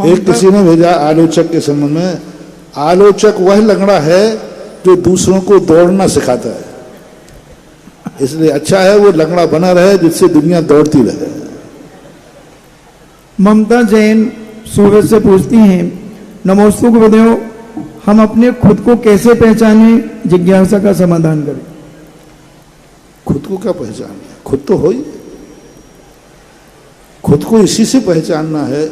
एक किसी ने भेजा आलोचक के संबंध में, आलोचक वह लंगड़ा है जो दूसरों को दौड़ना सिखाता है, इसलिए अच्छा है वो लंगड़ा बना रहे जिससे दुनिया दौड़ती रहे। ममता जैन सूरत से पूछती हैं, नमोस्तु गुरुदेव, हम अपने खुद को कैसे पहचाने, जिज्ञासा का समाधान करें। खुद को क्या पहचानना है? खुद तो हो ही। खुद को इसी से पहचानना है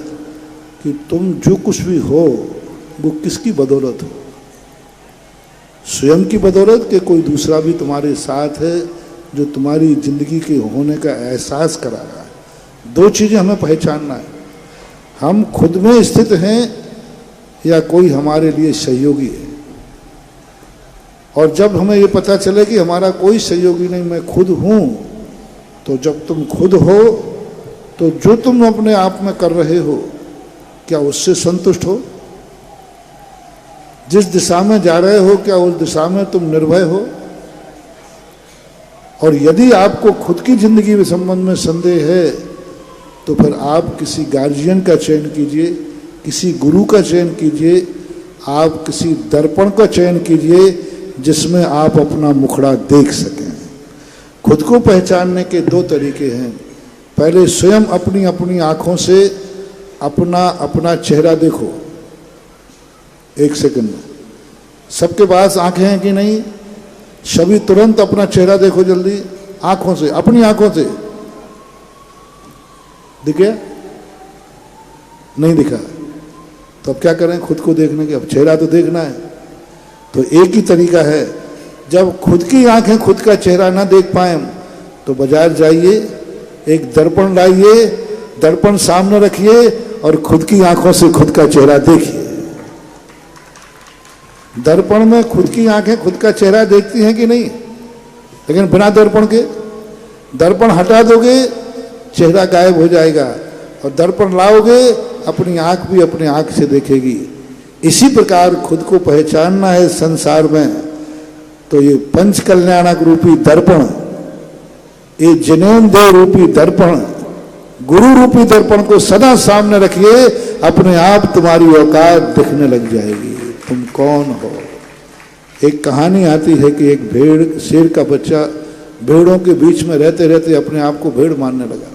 कि तुम जो कुछ भी हो वो किसकी बदौलत हो। स्वयं की बदौलत कि कोई दूसरा भी तुम्हारे साथ है जो तुम्हारी जिंदगी के होने का एहसास करा रहा है। दो चीज़ें हमें पहचानना है, हम खुद में स्थित हैं या कोई हमारे लिए सहयोगी है। और जब हमें ये पता चले कि हमारा कोई सहयोगी नहीं, मैं खुद हूँ, तो जब तुम खुद हो तो जो तुम अपने आप में कर रहे हो क्या उससे संतुष्ट हो? जिस दिशा में जा रहे हो क्या उस दिशा में तुम निर्भय हो? और यदि आपको खुद की जिंदगी के संबंध में संदेह है तो फिर आप किसी गार्जियन का चयन कीजिए, किसी गुरु का चयन कीजिए, आप किसी दर्पण का चयन कीजिए जिसमें आप अपना मुखड़ा देख सकें। खुद को पहचानने के दो तरीके हैं। पहले स्वयं अपनी अपनी आँखों से अपना चेहरा देखो। एक सेकंड में सबके पास आंखें हैं कि नहीं? सभी तुरंत अपना चेहरा देखो जल्दी, आंखों से, अपनी आंखों से। दिख गया? नहीं दिखा? तो अब क्या करें खुद को देखने के? अब चेहरा तो देखना है। तो एक ही तरीका है, जब खुद की आंखें खुद का चेहरा ना देख पाए तो बाजार जाइए, एक दर्पण लाइए, दर्पण सामने रखिए और खुद की आंखों से खुद का चेहरा देखिए। दर्पण में खुद की आंखें खुद का चेहरा देखती हैं कि नहीं? लेकिन बिना दर्पण के, दर्पण हटा दोगे चेहरा गायब हो जाएगा, और दर्पण लाओगे अपनी आंख भी अपनी आंख से देखेगी। इसी प्रकार खुद को पहचानना है संसार में, तो ये पंच कल्याणक रूपी दर्पण, ये जिनेंद्र रूपी दर्पण, गुरु रूपी दर्पण को सदा सामने रखिए, अपने आप तुम्हारी औकात दिखने लग जाएगी, तुम कौन हो। एक कहानी आती है कि एक भेड़, शेर का बच्चा भेड़ों के बीच में रहते रहते अपने आप को भेड़ मानने लगा।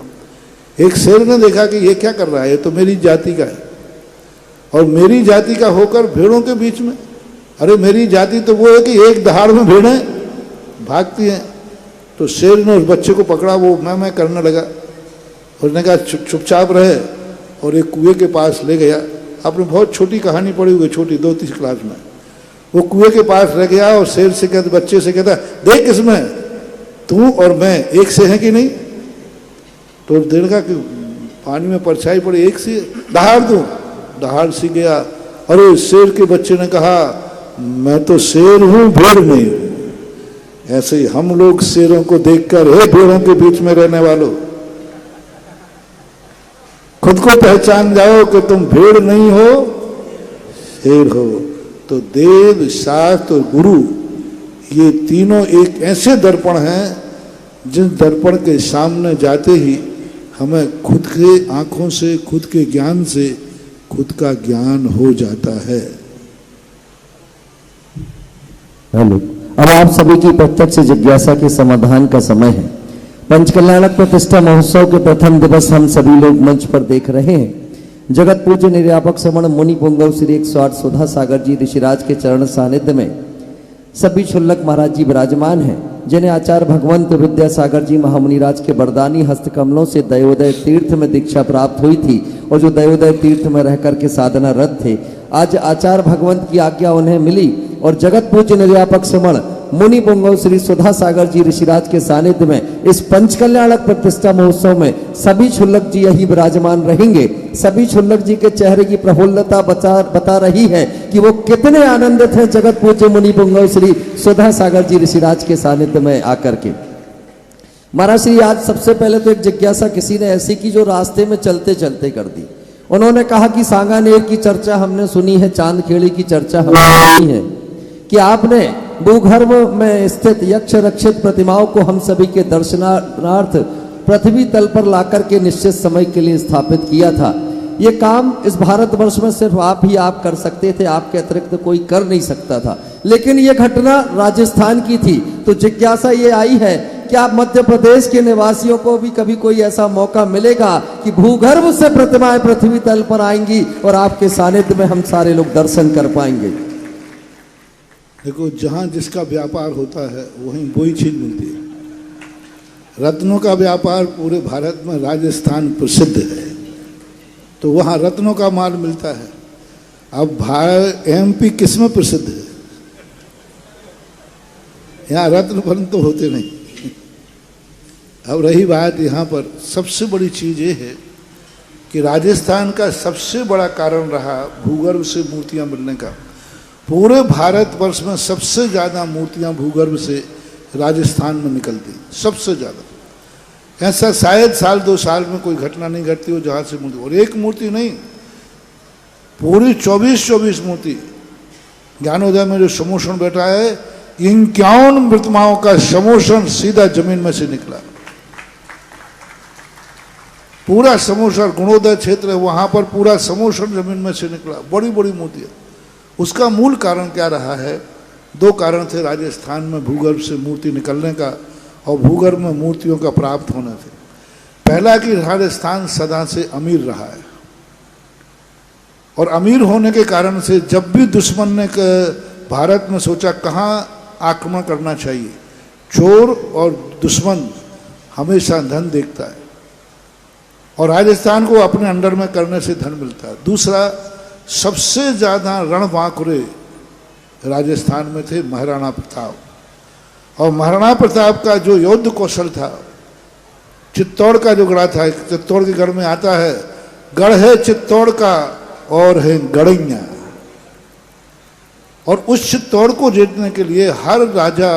एक शेर ने देखा कि ये क्या कर रहा है, ये तो मेरी जाति का है, और मेरी जाति का होकर भेड़ों के बीच में, अरे मेरी जाति तो वो है कि एक दहाड़ में भेड़ें भागती हैं। तो शेर ने उस बच्चे को पकड़ा, वो मैं करने लगा, उसने कहा चुपचाप रहे, और एक कुएं के पास ले गया। आपने बहुत छोटी कहानी पढ़ी हुई, छोटी 2-3 क्लास में। वो कुएं के पास रह गया और शेर से कहता, बच्चे से कहता, देख इसमें तू और मैं एक से हैं कि नहीं? तो देखा कि पानी में परछाई पड़ी, एक सी, दहाड़ दूं, दहाड़ सी गया। अरे शेर के बच्चे ने कहा, मैं तो शेर हूं, भेड़ नहीं हूं। ऐसे ही हम लोग शेरों को देखकर, हे भेड़ों के बीच में रहने वालों, खुद को पहचान जाओ कि तुम भेड़ नहीं हो, शेर हो। तो देव, शास्त्र और गुरु, ये तीनों एक ऐसे दर्पण हैं जिन दर्पण के सामने जाते ही हमें खुद के आंखों से, खुद के ज्ञान से खुद का ज्ञान हो जाता है। हेलो, अब आप सभी की प्रत्यक्ष जिज्ञासा के समाधान का समय है। पंचकल्याणक प्रतिष्ठा महोत्सव के प्रथम दिवस हम सभी लोग मंच पर देख रहे हैं। जगत पूज्य निर्यापक श्रमण मुनि पुंगव श्री 108 सुधा सागर जी ऋषिराज के चरण सानिध्य में सभी क्षुल्लक महाराज जी विराजमान हैं, जिन्हें आचार्य भगवंत विद्यासागर जी महामुनिराज के वरदानी हस्त कमलों से दयोदय तीर्थ में दीक्षा प्राप्त हुई थी, और जो दयोदय तीर्थ में रह करके साधना रत थे, आज आचार्य भगवंत की आज्ञा उन्हें मिली और जगत पूज्य निर्यापक श्रमण मुनि पुंगव श्री सुधा सागर जी ऋषिराज के सानिध्य में इस पंचकल्याणक प्रतिष्ठा महोत्सव में सभी क्षुल्लक जी यही विराजमान रहेंगे। सभी क्षुल्लक जी के चेहरे की प्रफुल्लता बता रही है कि वो कितने आनंदित हैं जगत पूज्य मुनि पुंगव श्री सुधा सागर जी ऋषिराज के सानिध्य में आकर के। महाराज श्री, आज सबसे पहले तो एक जिज्ञासा किसी ने ऐसी की जो रास्ते में चलते चलते कर दी। उन्होंने कहा कि सांगानेर की चर्चा हमने सुनी है, चांदखेड़ी की चर्चा हमने सुनी है कि आपने भूगर्भ में स्थित यक्ष रक्षित प्रतिमाओं को हम सभी के दर्शनार्थ पृथ्वी तल पर लाकर के निश्चित समय के लिए स्थापित किया था। ये काम इस भारतवर्ष में सिर्फ आप ही आप कर सकते थे, आपके अतिरिक्त कोई कर नहीं सकता था। लेकिन ये घटना राजस्थान की थी, तो जिज्ञासा ये आई है क्या मध्य प्रदेश के निवासियों को भी कभी कोई ऐसा मौका मिलेगा कि भूगर्भ से प्रतिमाएं पृथ्वी तल पर आएंगी और आपके सानिध्य में हम सारे लोग दर्शन कर पाएंगे? देखो, जहाँ जिसका व्यापार होता है वहीं वही चीज मिलती है। रत्नों का व्यापार पूरे भारत में राजस्थान प्रसिद्ध है, तो वहाँ रत्नों का माल मिलता है। अब एमपी किस में प्रसिद्ध है? यहाँ रत्न फन तो होते नहीं। अब रही बात यहाँ पर, सबसे बड़ी चीज ये है कि राजस्थान का सबसे बड़ा कारण रहा भूगर्भ से मूर्तियाँ मिलने का। पूरे भारतवर्ष में सबसे ज़्यादा मूर्तियाँ भूगर्भ से राजस्थान में निकलती, सबसे ज़्यादा। ऐसा शायद साल 2 साल में कोई घटना नहीं घटती हो जहाँ से मूर्ति, और एक मूर्ति नहीं, पूरी 24 मूर्ति। ज्ञानोदय में जो समोषण बैठा है, 51 प्रतिमाओं का समोषण सीधा जमीन में से निकला। पूरा समोषण, गुणोदय क्षेत्र है वहां पर पूरा समोषण जमीन में से निकला, बड़ी बड़ी मूर्तियां। उसका मूल कारण क्या रहा है? 2 कारण थे राजस्थान में भूगर्भ से मूर्ति निकलने का और भूगर्भ में मूर्तियों का प्राप्त होने थे। पहला कि राजस्थान सदा से अमीर रहा है, और अमीर होने के कारण से जब भी दुश्मन ने भारत में सोचा कहाँ आक्रमण करना चाहिए, चोर और दुश्मन हमेशा धन देखता है, और राजस्थान को अपने अंडर में करने से धन मिलता है। दूसरा, सबसे ज़्यादा रणबांकुरे राजस्थान में थे महाराणा प्रताप, और महाराणा प्रताप का जो युद्ध कौशल था, चित्तौड़ का जो गढ़ था, चित्तौड़ के गढ़ में आता है, गढ़ है चित्तौड़ का और है गड़ैया, और उस चित्तौड़ को जीतने के लिए हर राजा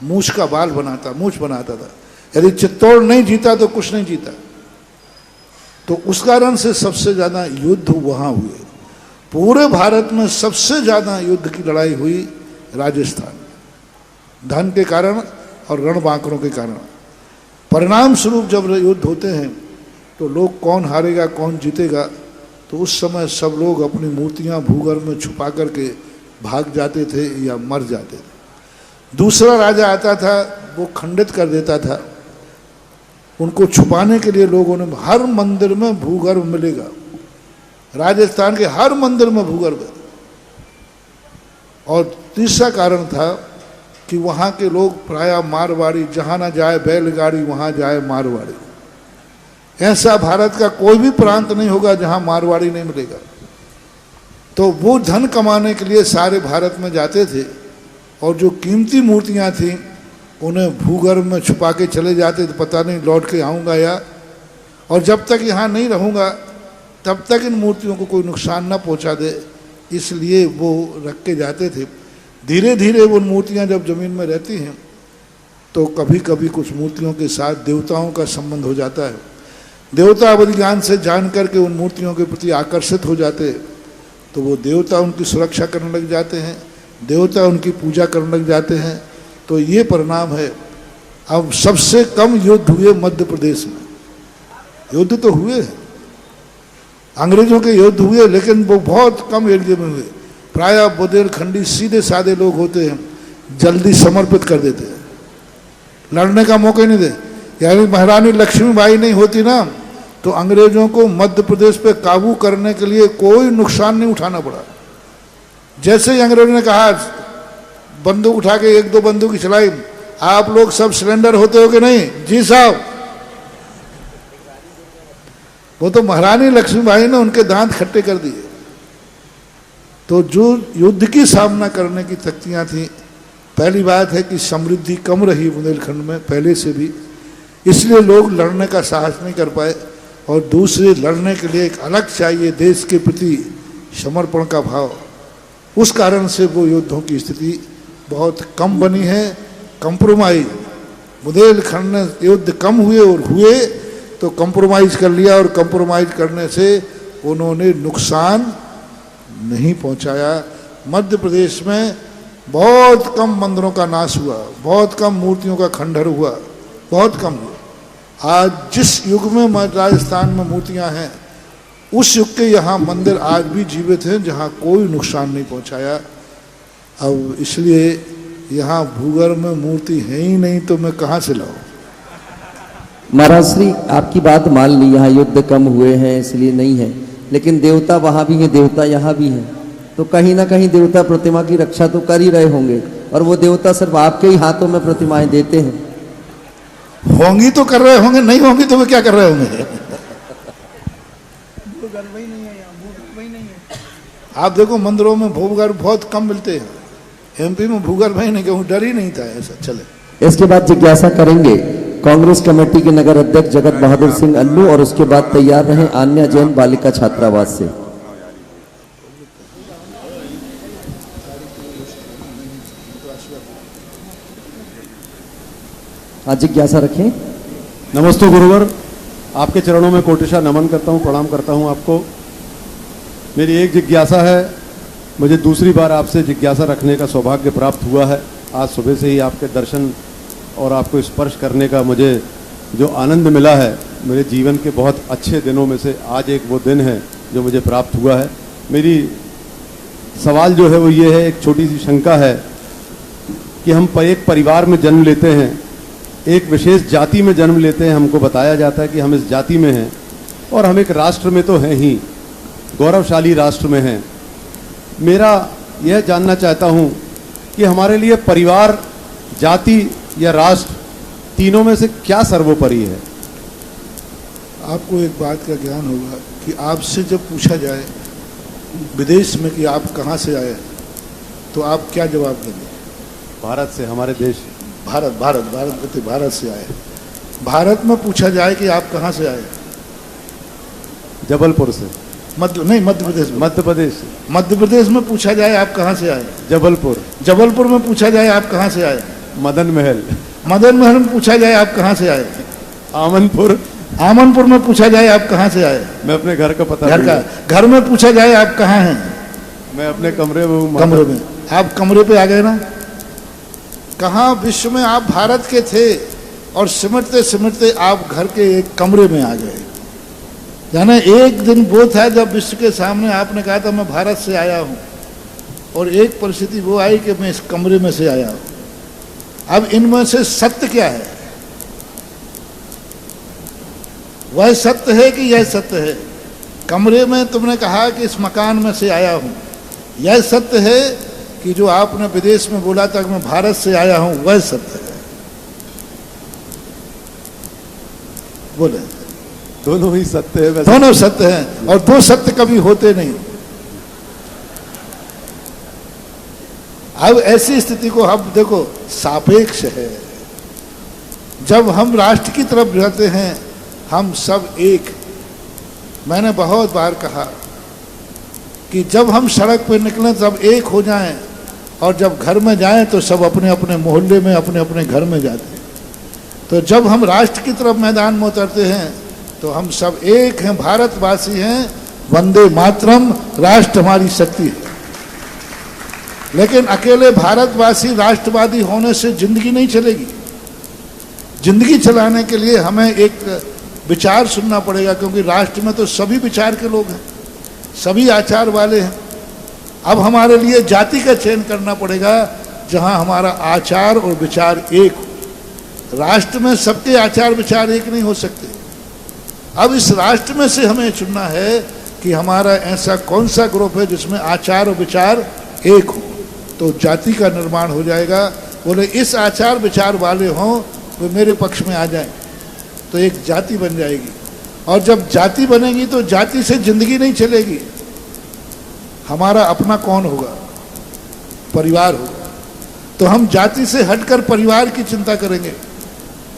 मूछ का बाल मूछ बनाता था। यदि चित्तौड़ नहीं जीता तो कुछ नहीं जीता। तो उस कारण से सबसे ज़्यादा युद्ध वहाँ हुए। पूरे भारत में सबसे ज़्यादा युद्ध की लड़ाई हुई राजस्थान, धन के कारण और रणबांकरों के कारण। परिणाम स्वरूप जब युद्ध होते हैं तो लोग कौन हारेगा कौन जीतेगा, तो उस समय सब लोग अपनी मूर्तियाँ भूगर्भ में छुपा करके भाग जाते थे या मर जाते थे। दूसरा राजा आता था, वो खंडित कर देता था। उनको छुपाने के लिए लोगों ने हर मंदिर में भूगर्भ मिलेगा, राजस्थान के हर मंदिर में भूगर्भ है। और तीसरा कारण था कि वहाँ के लोग प्रायः मारवाड़ी, जहाँ ना जाए बैलगाड़ी वहाँ जाए मारवाड़ी। ऐसा भारत का कोई भी प्रांत नहीं होगा जहाँ मारवाड़ी नहीं मिलेगा। तो वो धन कमाने के लिए सारे भारत में जाते थे, और जो कीमती मूर्तियाँ थीं उन्हें भूगर्भ में छुपा के चले जाते थे, पता नहीं लौट के आऊँगा या, और जब तक यहाँ नहीं रहूँगा तब तक इन मूर्तियों को कोई नुकसान ना पहुँचा दे, इसलिए वो रख के जाते थे। धीरे धीरे वो मूर्तियाँ जब ज़मीन में रहती हैं तो कभी कभी कुछ मूर्तियों के साथ देवताओं का संबंध हो जाता है। देवता अवधि ज्ञान से जान करके उन मूर्तियों के प्रति आकर्षित हो जाते, तो वो देवता उनकी सुरक्षा करने लग जाते हैं, देवता उनकी पूजा करने लग जाते हैं। तो ये परिणाम है। अब सबसे कम युद्ध हुए मध्य प्रदेश में। युद्ध तो हुए, अंग्रेजों के युद्ध हुए, लेकिन वो बहुत कम एरिया में हुए। प्रायः बुंदेलखंडी सीधे साधे लोग होते हैं, जल्दी समर्पित कर देते हैं, लड़ने का मौका ही नहीं दे। यानी महारानी लक्ष्मीबाई नहीं होती ना, तो अंग्रेजों को मध्य प्रदेश पे काबू करने के लिए कोई नुकसान नहीं उठाना पड़ा। जैसे ही अंग्रेजों ने कहा बंदूक उठा के 1-2 बंदूक चलाई, आप लोग सब सिलेंडर होते हो कि नहीं? जी साहब। वो तो महारानी लक्ष्मीबाई ने उनके दांत खट्टे कर दिए। तो जो युद्ध की सामना करने की तख्तियां थी, पहली बात है कि समृद्धि कम रही बुंदेलखंड में पहले से भी, इसलिए लोग लड़ने का साहस नहीं कर पाए। और दूसरे, लड़ने के लिए एक अलग चाहिए देश के प्रति समर्पण का भाव, उस कारण से वो युद्धों की स्थिति बहुत कम बनी है। कंप्रोमाइज, बुंदेलखंड में युद्ध कम हुए, और हुए तो कंप्रोमाइज कर लिया, और कंप्रोमाइज करने से उन्होंने नुकसान नहीं पहुंचाया। मध्य प्रदेश में बहुत कम मंदिरों का नाश हुआ, बहुत कम मूर्तियों का खंडहर हुआ, बहुत कम हुआ। आज जिस युग में राजस्थान में मूर्तियां हैं, उस युग के यहाँ मंदिर आज भी जीवित हैं, जहाँ कोई नुकसान नहीं पहुँचाया। अब इसलिए यहाँ भूगर्भ में मूर्ति है ही नहीं तो मैं कहाँ से लाऊं? महाराज श्री आपकी बात मान ली, यहाँ युद्ध कम हुए हैं इसलिए नहीं है, लेकिन देवता वहाँ भी हैं, देवता यहाँ भी हैं, तो कहीं ना कहीं देवता प्रतिमा की रक्षा तो कर ही रहे होंगे, और वो देवता सिर्फ आपके ही हाथों में प्रतिमाएं देते हैं। होंगी तो कर रहे होंगे, नहीं होंगी तो वे क्या कर रहे होंगे? आप देखो मंदिरों में भूगर्भ बहुत कम मिलते हैं, एमपी में भूगर्भ ही नहीं, क्यों डर ही नहीं था ऐसा। चले इसके बाद जिज्ञासा करेंगे कांग्रेस कमेटी के नगर अध्यक्ष जगत बहादुर सिंह अल्लू, और उसके बाद तैयार रहे आन्या जैन बालिका छात्रावास से। आज जिज्ञासा रखें। नमस्ते गुरुवर, आपके चरणों में कोटिशा नमन करता हूँ, प्रणाम करता हूँ आपको। मेरी एक जिज्ञासा है, मुझे दूसरी बार आपसे जिज्ञासा रखने का सौभाग्य प्राप्त हुआ है। आज सुबह से ही आपके दर्शन और आपको स्पर्श करने का मुझे जो आनंद मिला है, मेरे जीवन के बहुत अच्छे दिनों में से आज एक वो दिन है जो मुझे प्राप्त हुआ है। मेरी सवाल जो है वो ये है, एक छोटी सी शंका है कि हम एक परिवार में जन्म लेते हैं, एक विशेष जाति में जन्म लेते हैं, हमको बताया जाता है कि हम इस जाति में हैं, और हम एक राष्ट्र में तो हैं ही, गौरवशाली राष्ट्र में हैं। मेरा यह जानना चाहता हूँ कि हमारे लिए परिवार, जाति या राष्ट्र, तीनों में से क्या सर्वोपरि है? आपको एक बात का ज्ञान होगा कि आपसे जब पूछा जाए विदेश में कि आप कहाँ से आए, तो आप क्या जवाब देंगे? भारत से, हमारे देश। भारत भारत भारत भारत से आए। भारत में पूछा जाए कि आप कहाँ से आए? जबलपुर से। मध्य प्रदेश में। मध्य प्रदेश। मध्य प्रदेश में पूछा जाए आप कहाँ से आए? जबलपुर। जबलपुर में पूछा जाए आप कहाँ से आए? मदन महल। मदन महल में पूछा जाए आप कहाँ से आए? आमनपुर। आमनपुर में पूछा जाए आप कहाँ से आए? मैं अपने घर का पता। घर में पूछा जाए आप कहाँ हैं? मैं अपने कमरे में हूँ। कमरे में। आप कमरे पे आ गए ना? कहाँ विश्व में आप भारत के थे, और सिमटते सिमटते आप घर के एक कमरे में आ गए। यानी एक दिन वो था जब विश्व के सामने आपने कहा था मैं भारत से आया हूँ, और एक परिस्थिति वो आई कि मैं इस कमरे में से आया हूँ। अब इनमें से सत्य क्या है? वह सत्य है कि यह सत्य है? कमरे में तुमने कहा कि इस मकान में से आया हूँ, यह सत्य है कि जो आपने विदेश में बोला था कि मैं भारत से आया हूँ, वह सत्य है? बोले। दोनों ही सत्य है। दोनों सत्य हैं, और दो सत्य कभी होते नहीं। अब ऐसी स्थिति को हम देखो, सापेक्ष है। जब हम राष्ट्र की तरफ जाते हैं, हम सब एक। मैंने बहुत बार कहा कि जब हम सड़क पर निकलें तब एक हो जाएं, और जब घर में जाएं तो सब अपने अपने मोहल्ले में, अपने अपने घर में जाते हैं। तो जब हम राष्ट्र की तरफ मैदान में उतरते हैं तो हम सब एक हैं, भारतवासी हैं। वंदे मातरम, राष्ट्र हमारी शक्ति है। लेकिन अकेले भारतवासी राष्ट्रवादी होने से जिंदगी नहीं चलेगी। जिंदगी चलाने के लिए हमें एक विचार सुनना पड़ेगा, क्योंकि राष्ट्र में तो सभी विचार के लोग हैं, सभी आचार वाले हैं। अब हमारे लिए जाति का चयन करना पड़ेगा जहां हमारा आचार और विचार एक हो। राष्ट्र में सबके आचार विचार एक नहीं हो सकते। अब इस राष्ट्र में से हमें चुनना है कि हमारा ऐसा कौन सा ग्रुप है जिसमें आचार और विचार एक हो, तो जाति का निर्माण हो जाएगा। बोले इस आचार विचार वाले हों वो मेरे पक्ष में आ जाएं, तो एक जाति बन जाएगी। और जब जाति बनेगी तो जाति से जिंदगी नहीं चलेगी। हमारा अपना कौन होगा? परिवार होगा। तो हम जाति से हटकर परिवार की चिंता करेंगे,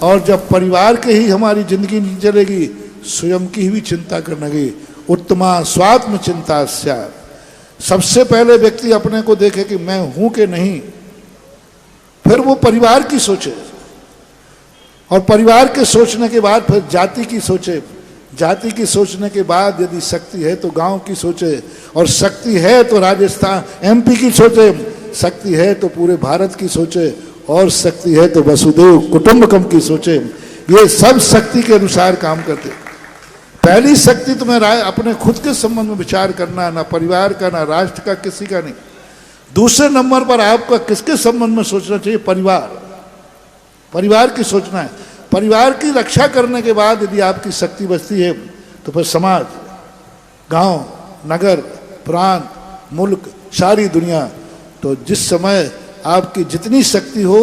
और जब परिवार के ही हमारी जिंदगी नहीं चलेगी, स्वयं की भी चिंता करने लगी। उत्तमा स्वात्म चिंता स्यात्। सबसे पहले व्यक्ति अपने को देखे कि मैं हूं कि नहीं, फिर वो परिवार की सोचे, और परिवार के सोचने के बाद फिर जाति की सोचे, जाति की सोचने के बाद यदि शक्ति है तो गांव की सोचे, और शक्ति है तो राजस्थान एमपी की सोचे, शक्ति है तो पूरे भारत की सोचे, और शक्ति है तो वसुदेव कुटुंबकम की सोचे। ये सब शक्ति के अनुसार काम करते। पहली शक्ति तुम्हें अपने खुद के संबंध में विचार करना, ना परिवार का, ना राष्ट्र का, किसी का नहीं। दूसरे नंबर पर आपका किसके संबंध में सोचना चाहिए? परिवार, परिवार की सोचना है। परिवार की रक्षा करने के बाद यदि आपकी शक्ति बचती है तो फिर समाज, गांव, नगर, प्रांत, मुल्क, सारी दुनिया। तो जिस समय आपकी जितनी शक्ति हो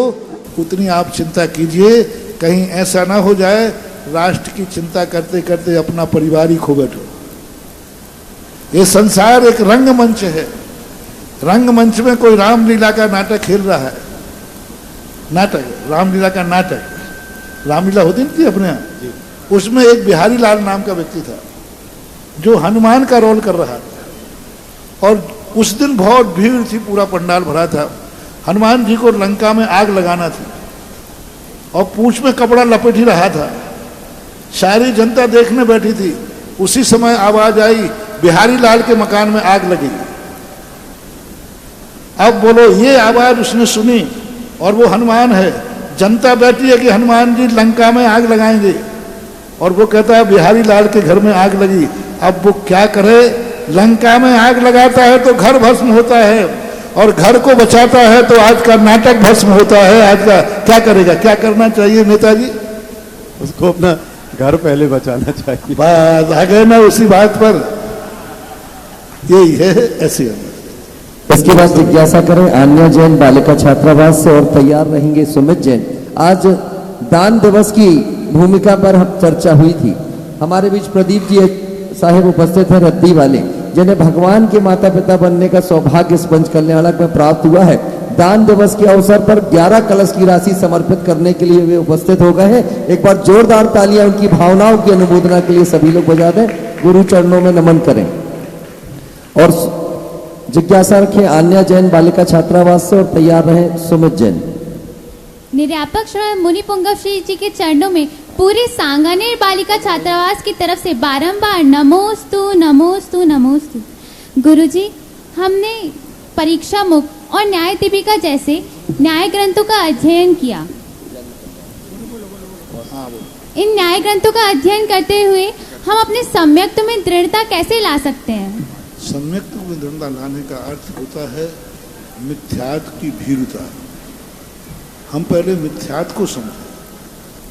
उतनी आप चिंता कीजिए, कहीं ऐसा ना हो जाए राष्ट्र की चिंता करते करते अपना परिवार ही खो बैठो। ये संसार एक रंगमंच है, रंगमंच में कोई रामलीला का नाटक खेल रहा है। नाटक, रामलीला का नाटक, रामलीला होती नहीं थी अपने यहाँ, उसमें एक बिहारी लाल नाम का व्यक्ति था जो हनुमान का रोल कर रहा था। और उस दिन बहुत भीड़ थी, पूरा पंडाल भरा था। हनुमान जी को लंका में आग लगाना थी और पूंछ में कपड़ा लपेट ही रहा था। सारी जनता देखने बैठी थी। उसी समय आवाज आई, बिहारी लाल के मकान में आग लगी। अब बोलो, ये आवाज उसने सुनी और वो हनुमान है। जनता बैठी है कि हनुमान जी लंका में आग लगाएंगे और वो कहता है बिहारी लाल के घर में आग लगी। अब वो क्या करे? लंका में आग लगाता है तो घर भस्म होता है और घर को बचाता है तो आज का नाटक भस्म होता है। आज का क्या करेगा? क्या करना चाहिए नेताजी? उसको अपना घर पहले बचाना चाहिए। बात आ गए ना उसी बात पर, यही है ऐसी। इसके बाद जिज्ञासा करें आन्या जैन बालिका छात्रावास से और तैयार रहेंगे सुमित जैन। आज दान दिवस की भूमिका पर चर्चा हुई थी। हमारे बीच प्रदीप जी साहेब उपस्थित हैं, रद्दी वाले, जिन्हें भगवान के माता पिता बनने का सौभाग्य इस पंच कल्याणक में प्राप्त हुआ है। दान दिवस के अवसर पर 11 कलश की राशि समर्पित करने के लिए वे उपस्थित हो गए हैं। एक बार जोरदार तालियां उनकी भावनाओं की अनुमोदना के लिए सभी लोग बजा दें। गुरु चरणों में नमन करें और जिज्ञासा रखें आन्या जैन बालिका छात्रावास से और तैयार रहें सुमित जैन। निर्यापक श्रमण मुनि पुंगव श्री जी के चरणों में पूरे सांगानेर बालिका छात्रावास की तरफ से बारंबार नमोस्तु नमोस्तु नमोस्तु। गुरुजी, हमने परीक्षा मुक्त और न्याय दीपिका जैसे न्याय ग्रंथों का अध्ययन किया। इन न्याय ग्रंथों का अध्ययन करते हुए हम अपने सम्यक्त्व में दृढ़ता कैसे ला सकते हैं? सम्यक्त्व में दृढ़ता लाने का अर्थ होता है मिथ्यात्व की भीरुता। हम पहले मिथ्यात्व को समझें।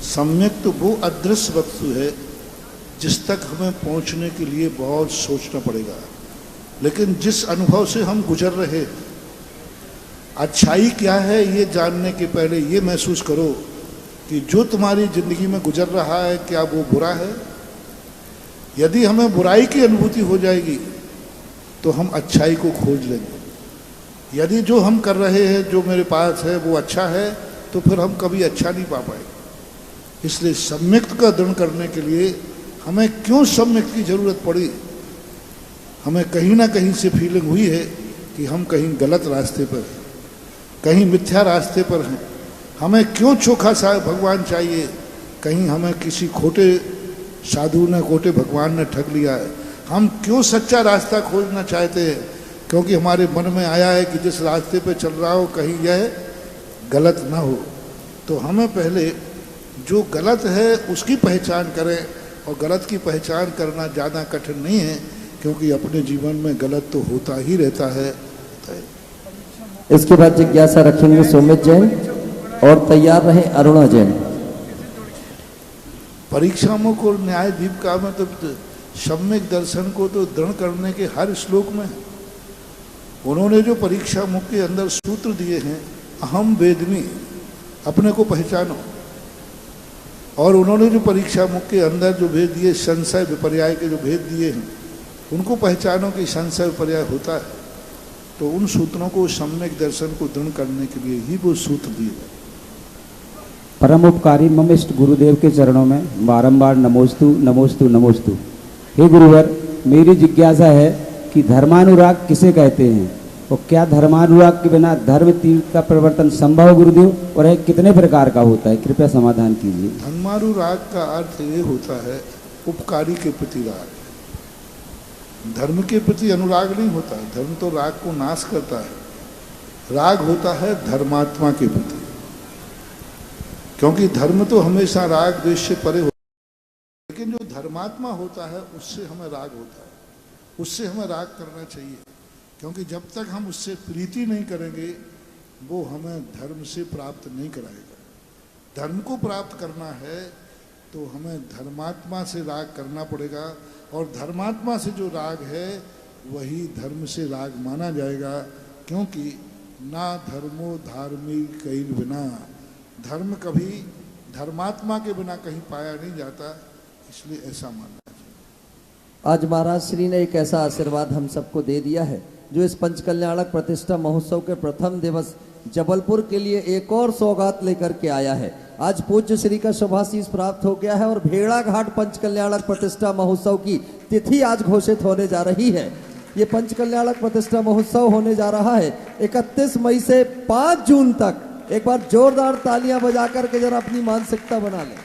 सम्यक्त्व वो अदृश्य वस्तु है जिस तक हमें पहुंचने के लिए बहुत सोचना पड़ेगा, लेकिन जिस अनुभव से हम गुजर रहे, अच्छाई क्या है ये जानने के पहले ये महसूस करो कि जो तुम्हारी जिंदगी में गुजर रहा है क्या वो बुरा है। यदि हमें बुराई की अनुभूति हो जाएगी तो हम अच्छाई को खोज लेंगे। यदि जो हम कर रहे हैं, जो मेरे पास है वो अच्छा है, तो फिर हम कभी अच्छा नहीं पा पाएंगे। इसलिए सम्यक्त्व का दृढ़ करने के लिए हमें क्यों सम्यक्त्व की जरूरत पड़ी? हमें कहीं ना कहीं से फीलिंग हुई है कि हम कहीं गलत रास्ते पर हैं, कहीं मिथ्या रास्ते पर हैं। हमें क्यों चोखा सा भगवान चाहिए? कहीं हमें किसी खोटे साधु ने, खोटे भगवान ने ठग लिया है। हम क्यों सच्चा रास्ता खोजना चाहते हैं? क्योंकि हमारे मन में आया है कि जिस रास्ते पे चल रहा हो कहीं यह गलत ना हो। तो हमें पहले जो गलत है उसकी पहचान करें, और गलत की पहचान करना ज़्यादा कठिन नहीं है, क्योंकि अपने जीवन में गलत तो होता ही रहता है। इसके बाद जिज्ञासा रखेंगे सुमित जैन और तैयार रहें अरुणा जैन। परीक्षाओं को न्याय दीपिका में तो सम्यक दर्शन को तो दृढ़ करने के हर श्लोक में उन्होंने जो परीक्षा मुख के अंदर सूत्र दिए हैं, अहम वेदमी, अपने को पहचानो। और उन्होंने जो परीक्षा मुख के अंदर जो भेद दिए, संशय विपर्याय के जो भेद दिए हैं, उनको पहचानो कि संशय विपर्याय होता है। तो उन सूत्रों को, सम्यक दर्शन को दृढ़ करने के लिए ही वो सूत्र दिए। परम उपकारी मम इष्ट गुरुदेव के चरणों में बारंबार नमोस्तु नमोस्तु नमोस्तु। हे गुरुवर, मेरी जिज्ञासा है कि धर्मानुराग किसे कहते हैं और क्या धर्मानुराग के बिना धर्म तीर्थ का परिवर्तन संभव है गुरुदेव, और यह कितने प्रकार का होता है? कृपया समाधान कीजिए। धर्मानुराग का अर्थ ये होता है उपकारी के प्रति राग। धर्म के प्रति अनुराग नहीं होता है, धर्म तो राग को नाश करता है। राग होता है धर्मात्मा के प्रति, क्योंकि धर्म तो हमेशा राग द्वेष से परे होता है, लेकिन जो धर्मात्मा होता है उससे हमें राग होता है, उससे हमें राग करना चाहिए। क्योंकि जब तक हम उससे प्रीति नहीं करेंगे वो हमें धर्म से प्राप्त नहीं कराएगा। धर्म को प्राप्त करना है तो हमें धर्मात्मा से राग करना पड़ेगा, और धर्मात्मा से जो राग है वही धर्म से राग माना जाएगा। क्योंकि ना धर्मो धार्मिक कई बिना, धर्म कभी धर्मात्मा के बिना कहीं पाया नहीं जाता, इसलिए ऐसा मानना चाहिए। आज महाराज श्री ने एक ऐसा आशीर्वाद हम सबको दे दिया है, जो इस पंचकल्याणक प्रतिष्ठा महोत्सव के प्रथम दिवस जबलपुर के लिए एक और सौगात लेकर के आया है। आज पूज्य श्री का शुभाशीष प्राप्त हो गया है और भेड़ा घाट पंचकल्याणक प्रतिष्ठा महोत्सव की तिथि आज घोषित होने जा रही है। ये पंचकल्याणक प्रतिष्ठा महोत्सव होने जा रहा है 31 मई से 5 जून तक। एक बार जोरदार तालियां बजा करके जरा अपनी मानसिकता बना लें,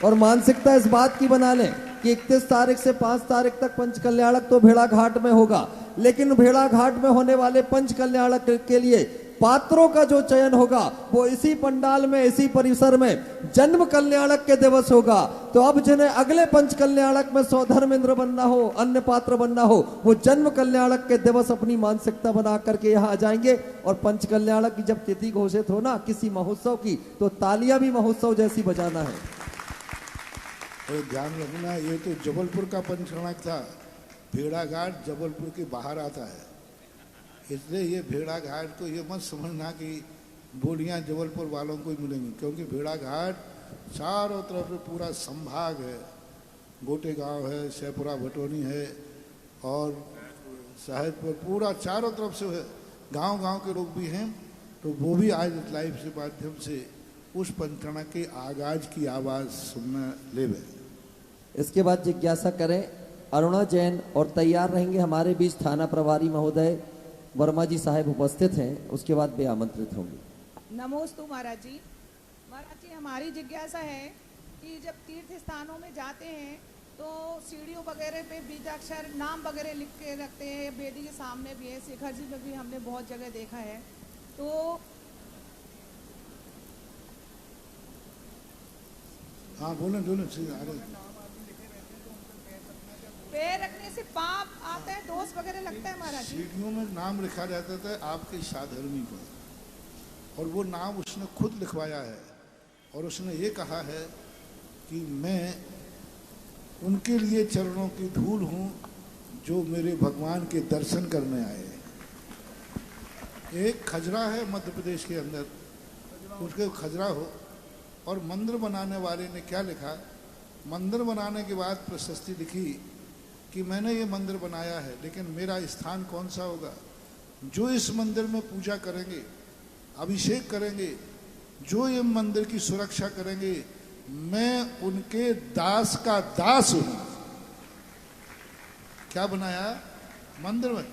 और मानसिकता इस बात की बना लें कि 31 तारीख से 5 तारीख तक पंचकल्याणक तो भेड़ा घाट में होगा, लेकिन भेड़ा घाट में होने वाले पंचकल्याणक के लिए पात्रों का जो चयन होगा वो इसी पंडाल में, इसी परिसर में जन्म कल्याणक के दिवस होगा। तो अब जिन्हें अगले पंचकल्याणक में स्वधर्मेंद्र बनना हो, अन्य पात्र बनना हो, वो जन्म कल्याणक के दिवस अपनी मानसिकता बना करके यहाँ आ जाएंगे। और पंचकल्याणक की जब तिथि घोषित हो ना किसी महोत्सव की, तो तालियां भी महोत्सव जैसी बजाना है। और ध्यान रखना, ये तो जबलपुर का पंचकल्याणक था, भेड़ा घाट जबलपुर के बाहर आता है, इसलिए ये भेड़ा घाट को ये मत समझना कि बोलियां जबलपुर वालों को ही मिलेंगी, क्योंकि भेड़ा घाट चारों तरफ से पूरा संभाग है। गोटे गांव है, शेपुरा भटोनी है और साहिबपुर, पूरा चारों तरफ से है। गांव-गांव के लोग भी हैं, तो वो भी आज लाइव से माध्यम से उस पंचकल्याणक के आगाज की आवाज़ सुनने लेवे। इसके बाद जिज्ञासा करें, अरुणा जैन, और तैयार रहेंगे हमारे बीच थाना प्रभारी महोदय वर्मा जी साहब उपस्थित हैं, उसके बाद वे आमंत्रित होंगे। नमोस्तु महाराज जी। महाराज जी, हमारी जिज्ञासा है कि जब तीर्थ स्थानों में जाते हैं तो सीढ़ियों वगैरह पे बीजाक्षर नाम वगैरह लिख के रखते हैं, वेदी के सामने भी है, शिखर जी में भी हमने बहुत जगह देखा है। तो हाँ बोले पैर रखने से पाप आता है, दोष वगैरह लगता है महाराज जी। सीढ़ियों में नाम लिखा जाता था आपके साधर्मी को, और वो नाम उसने खुद लिखवाया है, और उसने ये कहा है कि मैं उनके लिए चरणों की धूल हूँ जो मेरे भगवान के दर्शन करने आए। एक खजरा है मध्य प्रदेश के अंदर, उसके खजरा हो, और मंदिर बनाने वाले ने क्या लिखा, मंदिर बनाने के बाद प्रशस्ति लिखी कि मैंने ये मंदिर बनाया है, लेकिन मेरा स्थान कौन सा होगा। जो इस मंदिर में पूजा करेंगे, अभिषेक करेंगे, जो ये मंदिर की सुरक्षा करेंगे, मैं उनके दास का दास हूं। क्या बनाया मंदिर में,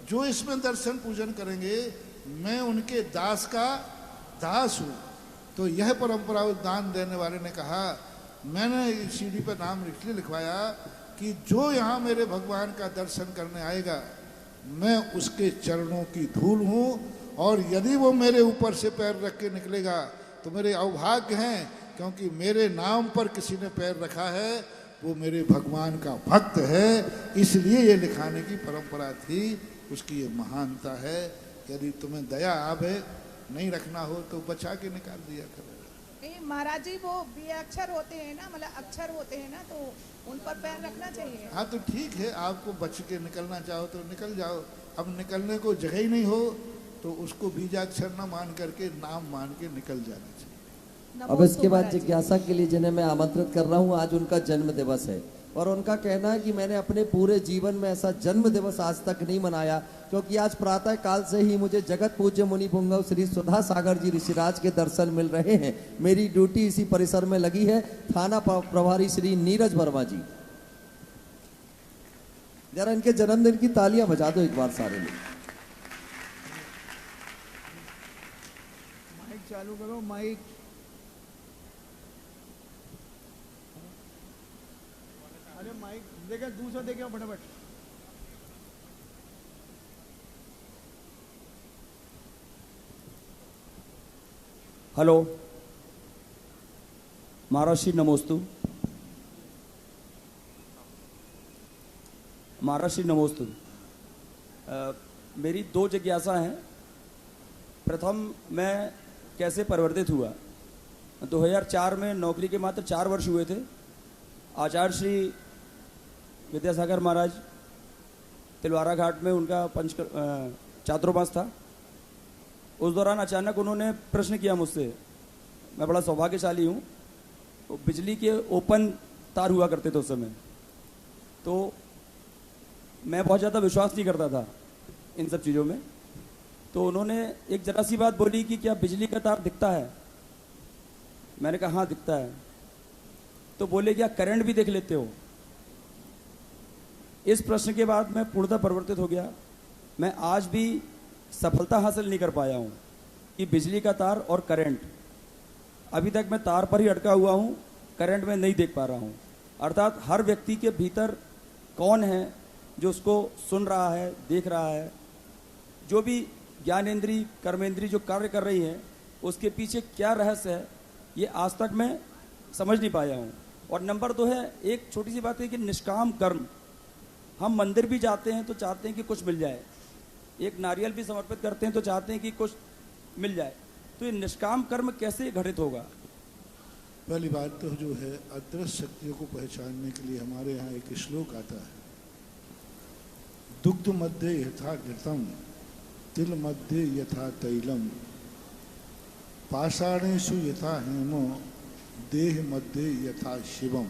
जो इसमें दर्शन पूजन करेंगे मैं उनके दास का दास हूं। तो यह परंपरा दान देने वाले ने कहा, मैंने सीढ़ी पर नाम इसलिए लिखवाया कि जो यहाँ मेरे भगवान का दर्शन करने आएगा मैं उसके चरणों की धूल हूँ, और यदि वो मेरे ऊपर से पैर रख के निकलेगा तो मेरे अभाग्य हैं, क्योंकि मेरे नाम पर किसी ने पैर रखा है, वो मेरे भगवान का भक्त है। इसलिए ये लिखाने की परंपरा थी, उसकी ये महानता है। यदि तुम्हें दया आवे नहीं रखना हो तो बचा के निकाल दिया करो। महाराज जी, वो बी अक्षर होते हैं ना, मतलब अक्षर होते हैं ना, तो उन पर पैर रखना चाहिए। हाँ तो ठीक है, आपको बच के निकलना चाहो तो निकल जाओ, अब निकलने को जगह ही नहीं हो तो उसको बीजाक्षर न मान करके नाम मान के निकल जाना चाहिए। अब इसके बाद जिज्ञासा के लिए जिन्हें मैं आमंत्रित कर रहा हूँ, आज उनका जन्म दिवस है, और उनका कहना है कि मैंने अपने पूरे जीवन में ऐसा जन्म दिवस आज तक नहीं मनाया, क्योंकि आज प्रातः काल से ही मुझे जगत पूज्य मुनि पुंगव श्री सुधा सागर जी ऋषिराज के दर्शन मिल रहे हैं। मेरी ड्यूटी इसी परिसर में लगी है। थाना प्रभारी श्री नीरज वर्मा जी, जरा इनके जन्मदिन की तालियां बजा दो एक बार सारे लोग। माइक चालू करो, माइक। अरे माइक देखा, दूसरा देखे फटाफट। हेलो महाराष्ट्री नमोस्तु। महाराष्ट्री नमोस्तु। मेरी दो जिज्ञासा हैं। प्रथम, मैं कैसे परिवर्तित हुआ। 2004 में नौकरी के मात्र 4 वर्ष हुए थे। आचार्य श्री विद्यासागर महाराज तिलवारा घाट में उनका चातुर्मास था। उस दौरान अचानक उन्होंने प्रश्न किया मुझसे, मैं बड़ा सौभाग्यशाली हूँ, तो बिजली के ओपन तार हुआ करते थे उस समय, तो मैं बहुत ज़्यादा विश्वास नहीं करता था इन सब चीज़ों में। तो उन्होंने एक जरा सी बात बोली कि क्या बिजली का तार दिखता है। मैंने कहा हाँ दिखता है। तो बोले क्या करंट भी देख लेते हो। इस प्रश्न के बाद मैं पूर्णतः परिवर्तित हो गया। मैं आज भी सफलता हासिल नहीं कर पाया हूँ कि बिजली का तार और करंट, अभी तक मैं तार पर ही अटका हुआ हूँ, करंट में नहीं देख पा रहा हूँ। अर्थात हर व्यक्ति के भीतर कौन है जो उसको सुन रहा है, देख रहा है, जो भी ज्ञानेंद्री कर्मेंद्री जो कार्य कर रही है, उसके पीछे क्या रहस्य है, ये आज तक मैं समझ नहीं पाया हूँ। और नंबर 2 है, एक छोटी सी बात है कि निष्काम कर्म, हम मंदिर भी जाते हैं तो चाहते हैं कि कुछ मिल जाए, एक नारियल भी समर्पित करते हैं तो चाहते हैं कि कुछ मिल जाए, तो ये निष्काम कर्म कैसे घटित होगा। पहली बात तो जो है, अदृश्य शक्तियों को पहचानने के लिए हमारे यहाँ एक श्लोक आता है, दुग्ध मध्य यथा घृतम तिल मध्य यथा तैलम पाषाणेषु यथा हेमो देह मध्य यथा शिवम।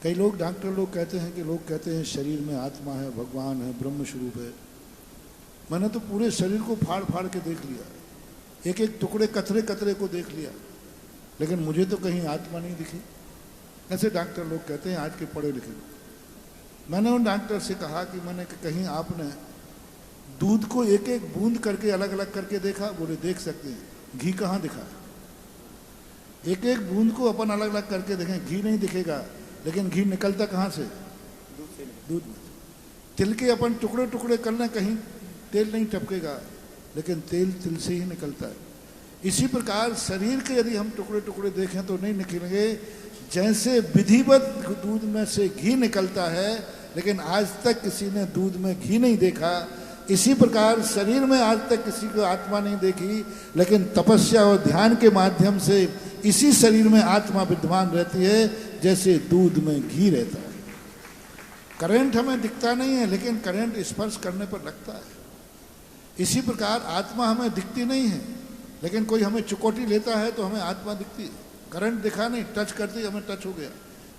कई लोग, डॉक्टर लोग कहते हैं कि लोग कहते हैं शरीर में आत्मा है, भगवान है, ब्रह्म स्वरूप है। मैंने तो पूरे शरीर को फाड़ फाड़ के देख लिया, एक एक टुकड़े कतरे कतरे को देख लिया, लेकिन मुझे तो कहीं आत्मा नहीं दिखी। ऐसे डॉक्टर लोग कहते हैं आज के पढ़े लिखे लोग। मैंने उन डॉक्टर से कहा कि मैंने कहीं आपने दूध को एक एक बूंद करके अलग अलग करके देखा। बोले देख सकते हैं। घी कहाँ दिखा। एक एक बूंद को अपन अलग अलग करके देखें, घी नहीं दिखेगा, लेकिन घी निकलता कहाँ से, दूध में। तिल के अपन टुकड़े टुकड़े कर लें, कहीं तेल नहीं टपकेगा, लेकिन तेल तिल से ही निकलता है। इसी प्रकार शरीर के यदि हम टुकड़े टुकड़े देखें तो नहीं निकलेंगे। जैसे विधिवत दूध में से घी निकलता है, लेकिन आज तक किसी ने दूध में घी नहीं देखा, इसी प्रकार शरीर में आज तक किसी को आत्मा नहीं देखी, लेकिन तपस्या और ध्यान के माध्यम से इसी शरीर में आत्मा विद्यमान रहती है, जैसे दूध में घी रहता है। करंट हमें दिखता नहीं है, लेकिन करंट स्पर्श करने पर लगता है। इसी प्रकार आत्मा हमें दिखती नहीं है, लेकिन कोई हमें चुकौटी लेता है तो हमें आत्मा दिखती है। करंट दिखा नहीं, टच करती हमें टच हो गया।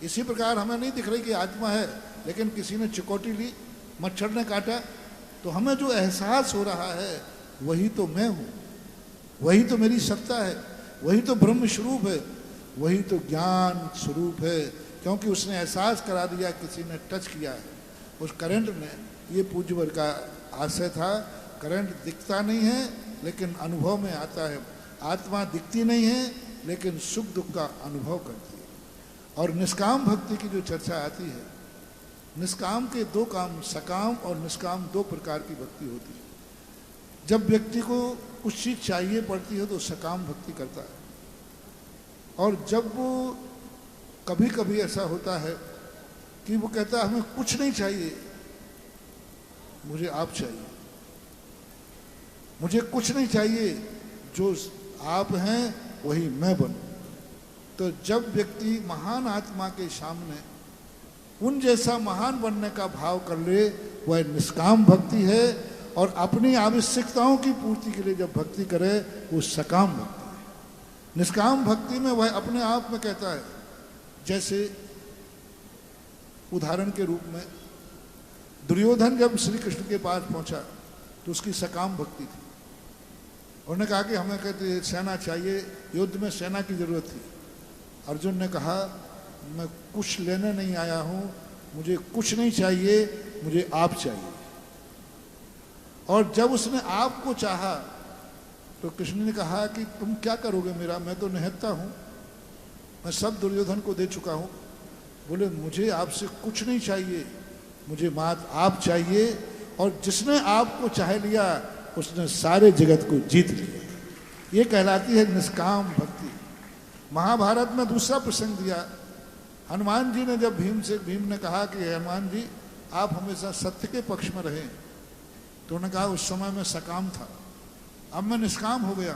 इसी प्रकार हमें नहीं दिख रही कि आत्मा है, लेकिन किसी ने चुकौटी ली, मच्छर ने काटा, तो हमें जो एहसास हो रहा है वही तो मैं हूँ, वही तो मेरी सत्ता है, वही तो ब्रह्म स्वरूप है, वही तो ज्ञान स्वरूप है। क्योंकि उसने एहसास करा दिया, किसी ने टच किया है। उस करंट ने, ये पूज्यवर का आशय था, करंट दिखता नहीं है लेकिन अनुभव में आता है। आत्मा दिखती नहीं है लेकिन सुख दुख का अनुभव करती है। और निष्काम भक्ति की जो चर्चा आती है, निष्काम के 2 काम, सकाम और निष्काम 2 प्रकार की भक्ति होती है। जब व्यक्ति को कुछ चीज चाहिए पड़ती है तो सकाम भक्ति करता है, और जब वो कभी कभी ऐसा होता है कि वो कहता है हमें कुछ नहीं चाहिए, मुझे आप चाहिए, मुझे कुछ नहीं चाहिए, जो आप हैं वही मैं बनूं। तो जब व्यक्ति महान आत्मा के सामने उन जैसा महान बनने का भाव कर ले, वह निष्काम भक्ति है। और अपनी आवश्यकताओं की पूर्ति के लिए जब भक्ति करे, वो सकाम भक्ति है। निष्काम भक्ति में वह अपने आप में कहता है, जैसे उदाहरण के रूप में दुर्योधन जब श्री कृष्ण के पास पहुंचा तो उसकी सकाम भक्ति थी। उन्होंने कहा कि हमें कहते सेना चाहिए, युद्ध में सेना की जरूरत थी। अर्जुन ने कहा मैं कुछ लेने नहीं आया हूं, मुझे कुछ नहीं चाहिए, मुझे आप चाहिए। और जब उसने आपको चाहा तो कृष्ण ने कहा कि तुम क्या करोगे मेरा, मैं तो निहत्ता हूं, मैं सब दुर्योधन को दे चुका हूं। बोले मुझे आपसे कुछ नहीं चाहिए, मुझे मात्र आप चाहिए। और जिसने आपको चाह लिया उसने सारे जगत को जीत लिया। ये कहलाती है निष्काम भक्ति। महाभारत में दूसरा प्रसंग दिया, हनुमान जी ने जब भीम ने कहा कि हनुमान जी आप हमेशा सत्य के पक्ष में रहें, तो उन्होंने कहा उस समय मैं सकाम था, अब मैं निष्काम हो गया।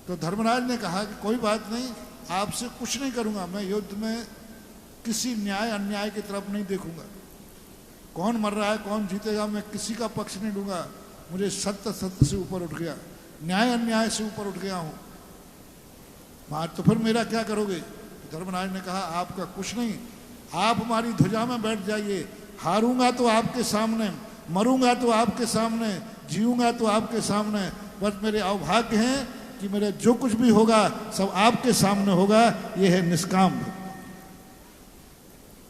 तो धर्मराज ने कहा कि कोई बात नहीं, आपसे कुछ नहीं करूंगा, मैं युद्ध में किसी न्याय अन्याय की तरफ नहीं देखूंगा, कौन मर रहा है कौन जीतेगा मैं किसी का पक्ष नहीं लूंगा, मुझे सत्य सत्य से ऊपर उठ गया, न्याय अन्याय से ऊपर उठ गया हूं। महाराज तो फिर मेरा क्या करोगे? धर्मराज ने कहा आपका कुछ नहीं, आप हमारी ध्वजा में बैठ जाइए, हारूंगा तो आपके सामने, मरूंगा तो आपके सामने, जीऊंगा तो आपके सामने, बस मेरे अवभाग्य हैं कि मेरा जो कुछ भी होगा सब आपके सामने होगा, ये है निष्काम।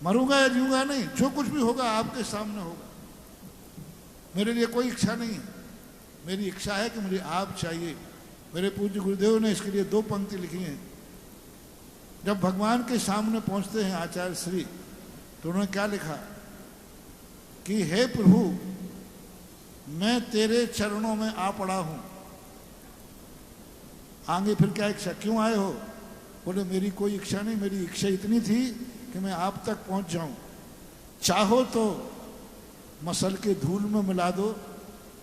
मरूंगा या जीऊंगा नहीं, जो कुछ भी होगा आपके सामने होगा, मेरे लिए कोई इच्छा नहीं है, मेरी इच्छा है कि मुझे आप चाहिए। मेरे पूज्य गुरुदेव ने इसके लिए 2 पंक्ति लिखी हैं। जब भगवान के सामने पहुंचते हैं आचार्य श्री, तो उन्होंने क्या लिखा कि हे प्रभु मैं तेरे चरणों में आ पड़ा हूं, आगे फिर क्या इच्छा, क्यों आए हो? बोले मेरी कोई इच्छा नहीं, मेरी इच्छा इतनी थी कि मैं आप तक पहुंच जाऊं, चाहो तो मसल के धूल में मिला दो,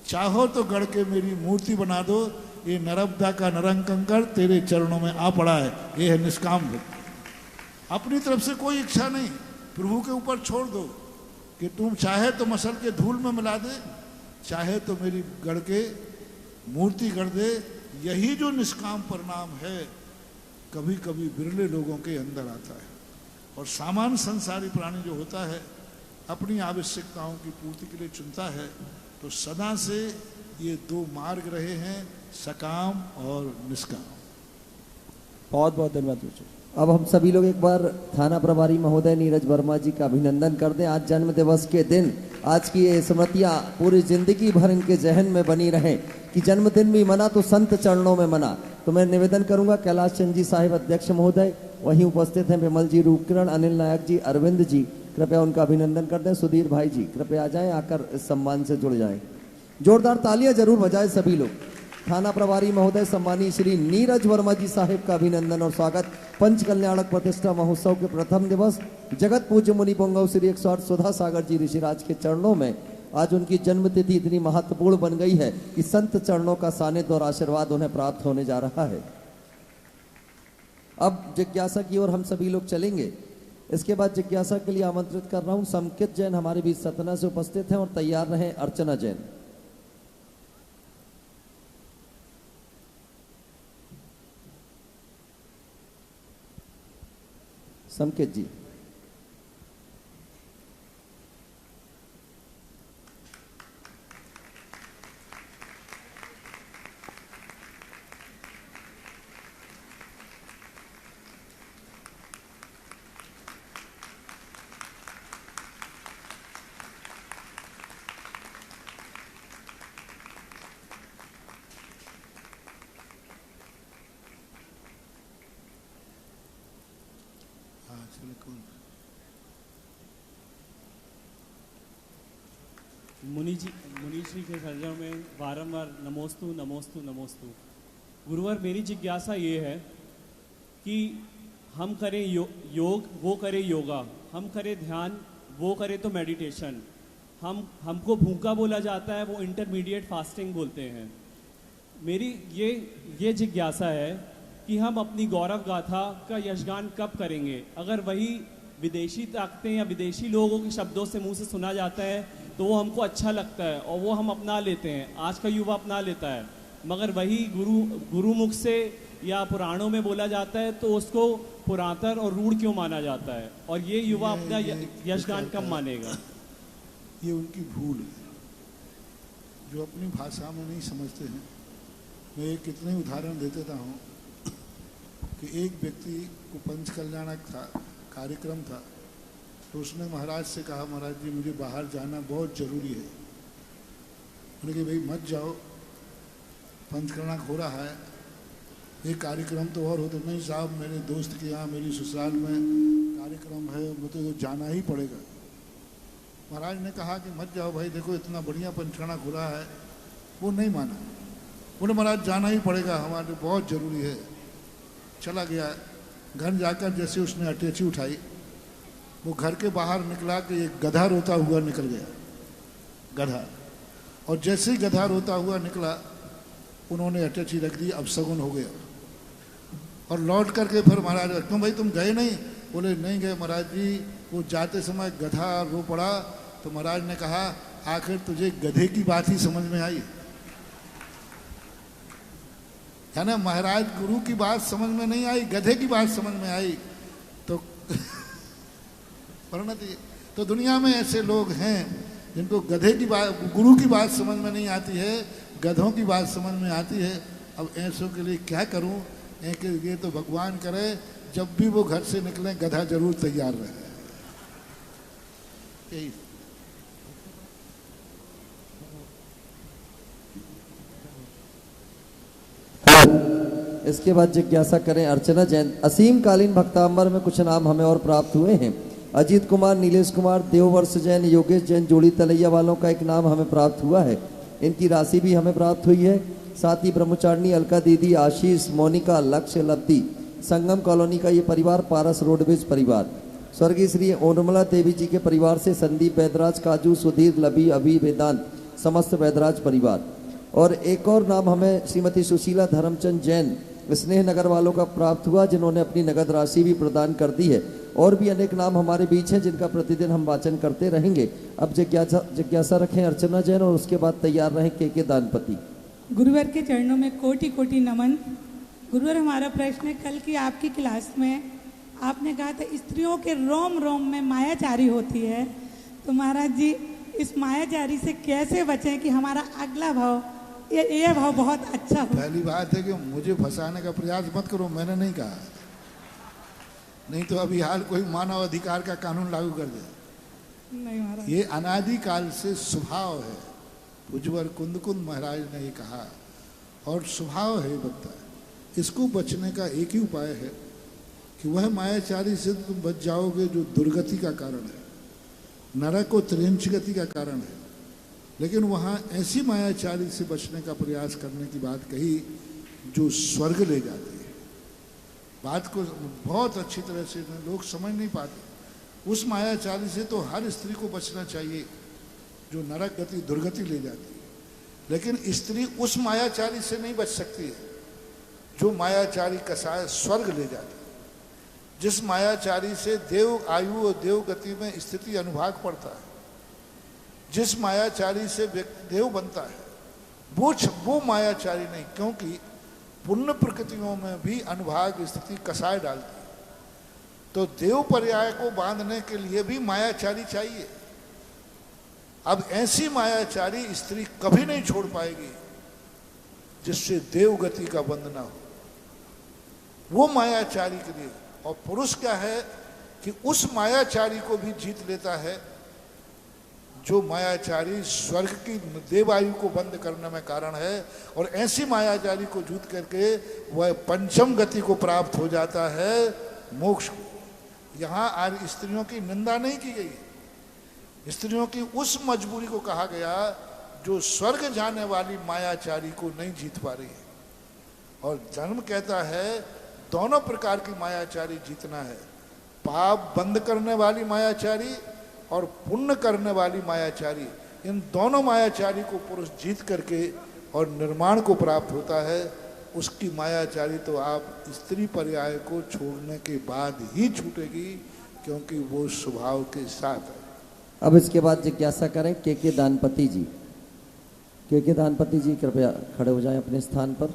चाहो तो गढ़ के मेरी मूर्ति बना दो, ये नर्मदा का नरंकंकर तेरे चरणों में आ पड़ा है, ये है निष्काम भक्ति। अपनी तरफ से कोई इच्छा नहीं, प्रभु के ऊपर छोड़ दो कि तुम चाहे तो मसल के धूल में मिला दे, चाहे तो मेरी गढ़ के मूर्ति गढ़ दे। यही जो निष्काम परिणाम है कभी कभी बिरले लोगों के अंदर आता है। और सामान्य संसारी प्राणी जो होता है अपनी आवश्यकताओं की पूर्ति के लिए चुनता है, तो सदा से ये 2 मार्ग रहे हैं, सकाम और निष्काम। बहुत बहुत धन्यवाद। अब हम सभी लोग एक बार थाना प्रभारी महोदय नीरज वर्मा जी का अभिनंदन कर दें। आज जन्म दिवस के दिन आज की ये स्मृतियाँ पूरी जिंदगी भर इनके जहन में बनी रहें कि जन्मदिन भी मना तो संत चरणों में मना। तो मैं निवेदन करूंगा कैलाश चंद जी साहिब अध्यक्ष महोदय, वहीं उपस्थित हैं विमल जी, रूपकिरण, अनिल नायक जी, अरविंद जी, कृपया उनका अभिनंदन कर दें। सुधीर भाई जी कृपया आ जाएं, आकर इस सम्मान से जुड़ जाएं। जोरदार तालियां जरूर बजाएं सभी लोग। थाना प्रभारी महोदय सम्मानीय श्री नीरज वर्मा जी साहिब का अभिनंदन और स्वागत। पंच कल्याणक प्रतिष्ठा महोत्सव के प्रथम दिवस जगत पूज्य मुनि पुंगव श्री 108 सुधा सागर जी ऋषिराज के चरणों में आज उनकी जन्मतिथि इतनी महत्वपूर्ण बन गई है कि संत चरणों का सानिध्य और आशीर्वाद उन्हें प्राप्त होने जा रहा है। अब जिज्ञासा की ओर हम सभी लोग चलेंगे। इसके बाद जिज्ञासा के लिए आमंत्रित कर रहा हूं समकित जैन हमारे बीच सतना से उपस्थित हैं और तैयार रहें अर्चना जैन। समकित जी। मुनि श्री के चरणों में बारंबार नमोस्तु नमोस्तु नमोस्तु। गुरुवर मेरी जिज्ञासा ये है कि हम करें योग वो करे योगा, हम करें ध्यान वो करे तो मेडिटेशन, हमको भूखा बोला जाता है वो इंटरमीडिएट फास्टिंग बोलते हैं। मेरी ये जिज्ञासा है कि हम अपनी गौरव गाथा का यशगान कब करेंगे? अगर वही विदेशी ताकतें या विदेशी लोगों के शब्दों से मुंह से सुना जाता है तो वो हमको अच्छा लगता है और वो हम अपना लेते हैं, आज का युवा अपना लेता है। मगर वही गुरुमुख से या पुराणों में बोला जाता है तो उसको पुरातन और रूढ़ क्यों माना जाता है? और ये युवा अपना यशगान कब मानेगा? ये उनकी भूल है जो अपनी भाषा में नहीं समझते हैं। मैं एक कितने उदाहरण दे देता हूँ कि एक व्यक्ति को पंच कल्याणक था कार्यक्रम था, तो उसने महाराज से कहा महाराज जी मुझे बाहर जाना बहुत ज़रूरी है। उन्होंने कहा भाई मत जाओ, पंच कल्याणक हो रहा है, ये कार्यक्रम तो और होते नहीं साहब, मेरे दोस्त के यहाँ मेरी ससुराल में कार्यक्रम है, मुझे तो जाना ही पड़ेगा। महाराज ने कहा कि मत जाओ भाई, देखो इतना बढ़िया पंच कल्याणक हो रहा है। वो नहीं माना, बोले महाराज जाना ही पड़ेगा, हमारे बहुत ज़रूरी है। चला गया, घर जाकर जैसे उसने अटैची उठाई, वो घर के बाहर निकला कि एक गधा रोता हुआ निकल गया। गधा और जैसे ही गधा रोता हुआ निकला, उन्होंने अटैची रख दी, अब शगुन हो गया। और लौट करके फिर महाराज, क्यों भाई तुम गए नहीं? बोले नहीं गए महाराज जी, वो जाते समय गधा रो पड़ा, तो महाराज ने कहा आखिर तुझे गधे की बात ही समझ में आई। यानी महाराज गुरु की बात समझ में नहीं आई, गधे की बात समझ में आई। तो परिणति, तो दुनिया में ऐसे लोग हैं जिनको गधे की बात, गुरु की बात समझ में नहीं आती है, गधों की बात समझ में आती है। अब ऐसों के लिए क्या करूं? ये तो भगवान करे जब भी वो घर से निकले गधा जरूर तैयार रहे। यही इसके बाद जिज्ञासा करें अर्चना जैन। असीम कालीन भक्तांबर में कुछ नाम हमें और प्राप्त हुए हैं। अजीत कुमार, नीलेश कुमार, देववर्ष जैन, योगेश जैन, जोड़ी तलैया वालों का एक नाम हमें प्राप्त हुआ है। इनकी राशि भी हमें प्राप्त हुई है। साथ ही ब्रह्मचारिणी, अलका दीदी, आशीष, मोनिका, लक्ष्य, लब्धि, संगम कॉलोनी का ये परिवार, पारस रोडवेज परिवार, स्वर्गीय श्री ओनमला देवी जी के परिवार से संदीप वैदराज, काजू, सुधीर, लबी, अभी, वेदांत, समस्त वैदराज परिवार। और एक और नाम हमें श्रीमती सुशीला धर्मचंद जैन, स्नेह नगर वालों का प्राप्त हुआ, जिन्होंने अपनी नगद राशि भी प्रदान कर दी है। और भी अनेक नाम हमारे बीच हैं जिनका प्रतिदिन हम वाचन करते रहेंगे। अब जिज्ञासा रखें अर्चना जैन, और उसके बाद तैयार रहें के दानपति। गुरुवर के चरणों में कोटि कोटि नमन। गुरुवर, हमारा प्रश्न है, कल की आपकी क्लास में आपने कहा था स्त्रियों के रोम रोम में मायाचारी होती है, तो महाराज जी इस मायाचारी से कैसे बचें कि हमारा अगला भाव, ये भाव बहुत अच्छा हो। पहली बात है कि मुझे फंसाने का प्रयास मत करो, मैंने नहीं कहा, नहीं तो अभी हाल कोई मानव अधिकार का कानून लागू कर दे। नहीं महाराज, ये अनादिकाल से स्वभाव है। उज्जवल कुंद महाराज ने ये कहा, और स्वभाव है बनता है। इसको बचने का एक ही उपाय है कि वह मायाचारी से तुम बच जाओगे जो दुर्गति का कारण है, नरक और त्रिंच गति का कारण है। लेकिन वहाँ ऐसी मायाचारी से बचने का प्रयास करने की बात कही जो स्वर्ग ले जाती है। बात को बहुत अच्छी तरह से लोग समझ नहीं पाते। उस मायाचारी से तो हर स्त्री को बचना चाहिए जो नरक गति दुर्गति ले जाती है, लेकिन स्त्री उस मायाचारी से नहीं बच सकती है जो मायाचारी कसाय स्वर्ग ले जाती है। जिस मायाचारी से देव आयु और देव गति में स्थिति अनुभाग पड़ता है, जिस मायाचारी से व्यक्ति देव बनता है, वो मायाचारी नहीं, क्योंकि पुण्य प्रकृतियों में भी अनुभाग स्थिति कसाय डालती है। तो देव पर्याय को बांधने के लिए भी मायाचारी चाहिए। अब ऐसी मायाचारी स्त्री कभी नहीं छोड़ पाएगी जिससे देव गति का बंध ना हो, वो मायाचारी के लिए। और पुरुष क्या है कि उस मायाचारी को भी जीत लेता है जो मायाचारी स्वर्ग की देवायु को बंद करने में कारण है, और ऐसी मायाचारी को जीत करके वह पंचम गति को प्राप्त हो जाता है, मोक्ष को। यहाँ आज स्त्रियों की निंदा नहीं की गई, स्त्रियों की उस मजबूरी को कहा गया जो स्वर्ग जाने वाली मायाचारी को नहीं जीत पा रही है। और जन्म कहता है दोनों प्रकार की मायाचारी जीतना है, पाप बंद करने वाली मायाचारी और पुण्य करने वाली मायाचारी। इन दोनों मायाचारी को पुरुष जीत करके और निर्माण को प्राप्त होता है। उसकी मायाचारी तो आप स्त्री पर्याय को छोड़ने के बाद ही छूटेगी, क्योंकि वो स्वभाव के साथ है। अब इसके बाद जिज्ञासा करें के दानपति जी। के दानपति जी कृपया खड़े हो जाएं अपने स्थान पर।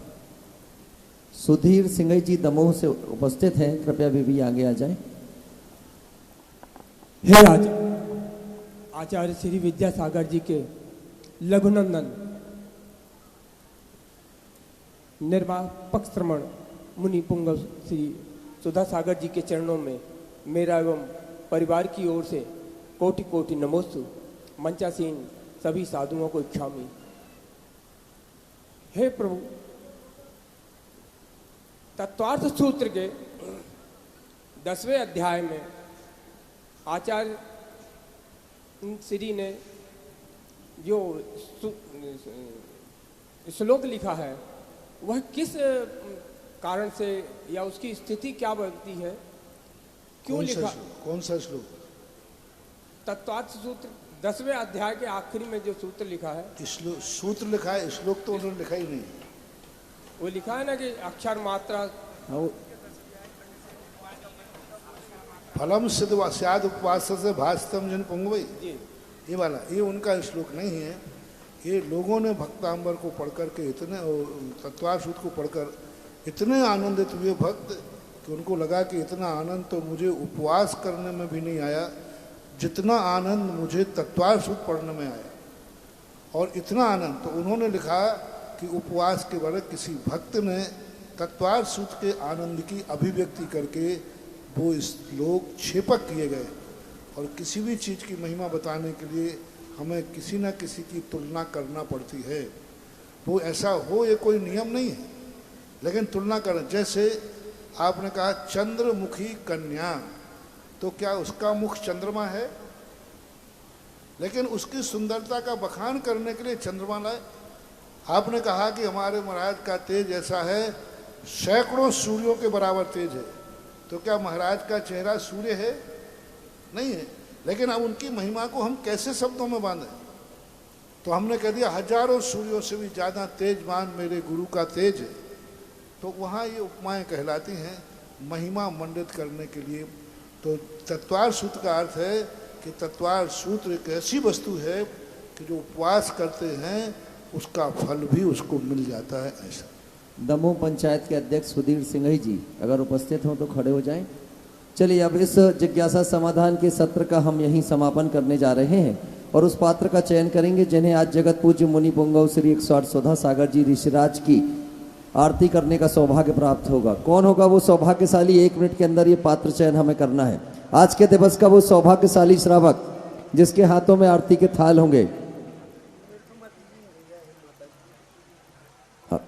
सुधीर सिंह जी दमोह से उपस्थित हैं, कृपया भी आगे आ जाएं। हे आचार्य श्री विद्यासागर जी के लघुनंदन निर्मापक श्रमण मुनि पुंगव श्री सुधा सागर जी के चरणों में मेरा एवं परिवार की ओर से कोटि कोटि नमोस्तु। मंचासीन सभी साधुओं को इच्छामी। हे प्रभु, तत्वार्थ सूत्र के 10वें अध्याय में आचार्य श्री ने जो श्लोक लिखा है वह किस कारण से या उसकी स्थिति क्या बनती है, क्यों लिखा? कौन सा श्लोक? तत्वार्थ सूत्र 10वें अध्याय के आखिरी में जो सूत्र लिखा है, सूत्र लिखा है, श्लोक तो उन्होंने लिखा ही नहीं। वो लिखा है ना कि अक्षर मात्रा फलम सिद्ध स्याद उपवास से भास्तम जन पुंगवई, ये वाला, ये उनका श्लोक नहीं है। ये लोगों ने भक्तांबर को पढ़कर के इतने, तत्वासूत को पढ़कर इतने आनंदित हुए भक्त कि उनको लगा कि इतना आनंद तो मुझे उपवास करने में भी नहीं आया जितना आनंद मुझे तत्वासूत पढ़ने में आया। और इतना आनंद तो उन्होंने लिखा कि उपवास के बाद किसी भक्त ने तत्वासूत के आनंद की अभिव्यक्ति करके वो इस लोग छेपक किए गए। और किसी भी चीज़ की महिमा बताने के लिए हमें किसी न किसी की तुलना करना पड़ती है। वो ऐसा हो ये कोई नियम नहीं है, लेकिन तुलना कर, जैसे आपने कहा चंद्रमुखी कन्या, तो क्या उसका मुख चंद्रमा है? लेकिन उसकी सुंदरता का बखान करने के लिए चंद्रमा लाए। आपने कहा कि हमारे महाराज का तेज ऐसा है, सैकड़ों सूर्यों के बराबर तेज है, तो क्या महाराज का चेहरा सूर्य है? नहीं है। लेकिन अब उनकी महिमा को हम कैसे शब्दों में बांधें? तो हमने कह दिया हजारों सूर्यों से भी ज़्यादा तेजवान मेरे गुरु का तेज है। तो वहाँ ये उपमाएं कहलाती हैं महिमा मंडित करने के लिए। तो तत्वार सूत्र का अर्थ है कि तत्वार सूत्र एक ऐसी वस्तु है कि जो उपवास करते हैं उसका फल भी उसको मिल जाता है। ऐसा दमोह पंचायत के अध्यक्ष सुधीर सिंह जी अगर उपस्थित हों तो खड़े हो जाएं। चलिए अब इस जिज्ञासा समाधान के सत्र का हम यहीं समापन करने जा रहे हैं और उस पात्र का चयन करेंगे जिन्हें आज जगत पूज्य मुनि पुंगव श्री 108 सुधा सागर जी ऋषिराज की आरती करने का सौभाग्य प्राप्त होगा। कौन होगा वो सौभाग्यशाली? 1 मिनट के अंदर ये पात्र चयन हमें करना है। आज के दिवस का वो सौभाग्यशाली श्रावक जिसके हाथों में आरती के थाल होंगे।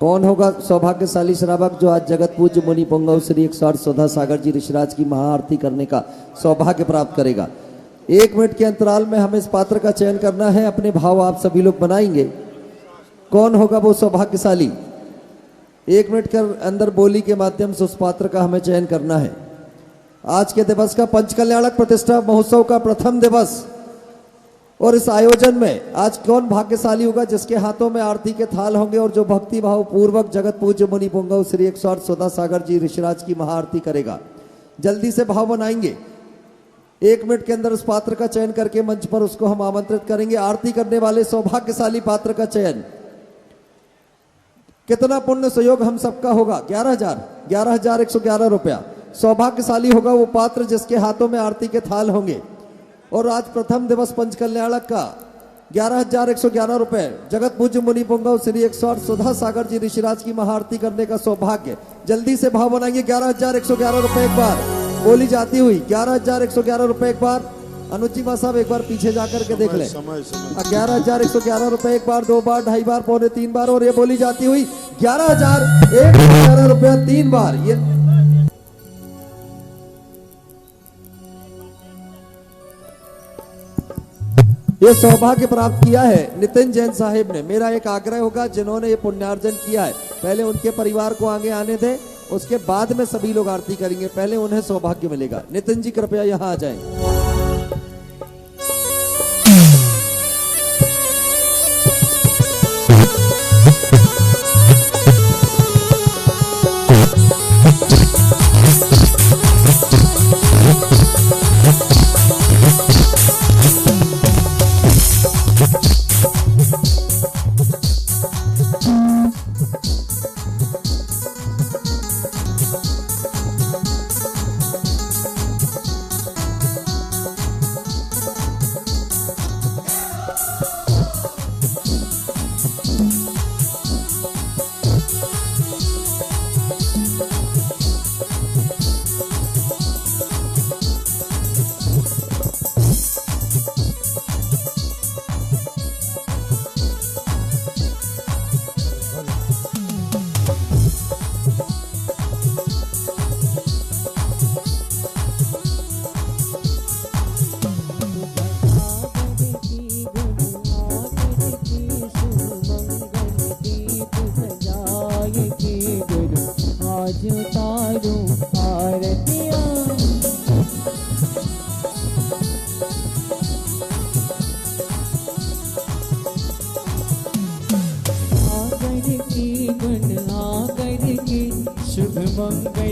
कौन होगा सौभाग्यशाली श्रावक जो आज जगत पूज्य मुनि पुंगव श्री 108 सुधा सागर जी ऋषिराज की महाआरती करने का सौभाग्य प्राप्त करेगा? 1 मिनट के अंतराल में हमें इस पात्र का चयन करना है। अपने भाव आप सभी लोग बनाएंगे। कौन होगा वो सौभाग्यशाली? 1 मिनट के अंदर बोली के माध्यम से उस पात्र का हमें चयन करना है। आज के दिवस का पंचकल्याणक प्रतिष्ठा महोत्सव का प्रथम दिवस और इस आयोजन में आज कौन भाग्यशाली होगा जिसके हाथों में आरती के थाल होंगे और जो भक्ति भाव पूर्वक जगत पूज्य मुनि पुंगव श्री 108 सुधा सागर जी ऋषिराज की महाआरती करेगा? जल्दी से भाव बनाएंगे। 1 मिनट के अंदर उस पात्र का चयन करके मंच पर उसको हम आमंत्रित करेंगे। आरती करने वाले सौभाग्यशाली पात्र का चयन। कितना पुण्य सहयोग हम सबका होगा? 11,111 रुपया। सौभाग्यशाली होगा वो पात्र जिसके हाथों में आरती के थाल होंगे। और आज प्रथम दिवस पंचकल्याणक का 11,111 रुपए जगत पूज्य मुनि पुंगव श्री 108 सुधा सागर जी ऋषिराज की महाआरती करने का सौभाग्य। जल्दी से भाव बनाएंगे। 11,111 रुपए एक बार बोली जाती हुई। 11,111 रुपए एक बार। अनुजी माँ साहब एक बार पीछे जाकर के देख लें। 11,111 रुपए एक बार, 2 बार, 2.5 बार, पौने 3 बार और ये बोली जाती हुई 11,111 रुपया 3 बार। ये सौभाग्य प्राप्त किया है नितिन जैन साहिब ने। मेरा एक आग्रह होगा जिन्होंने ये पुण्यार्जन किया है पहले उनके परिवार को आगे आने दें, उसके बाद में सभी लोग आरती करेंगे, पहले उन्हें सौभाग्य मिलेगा। नितिन जी कृपया यहाँ आ जाएं।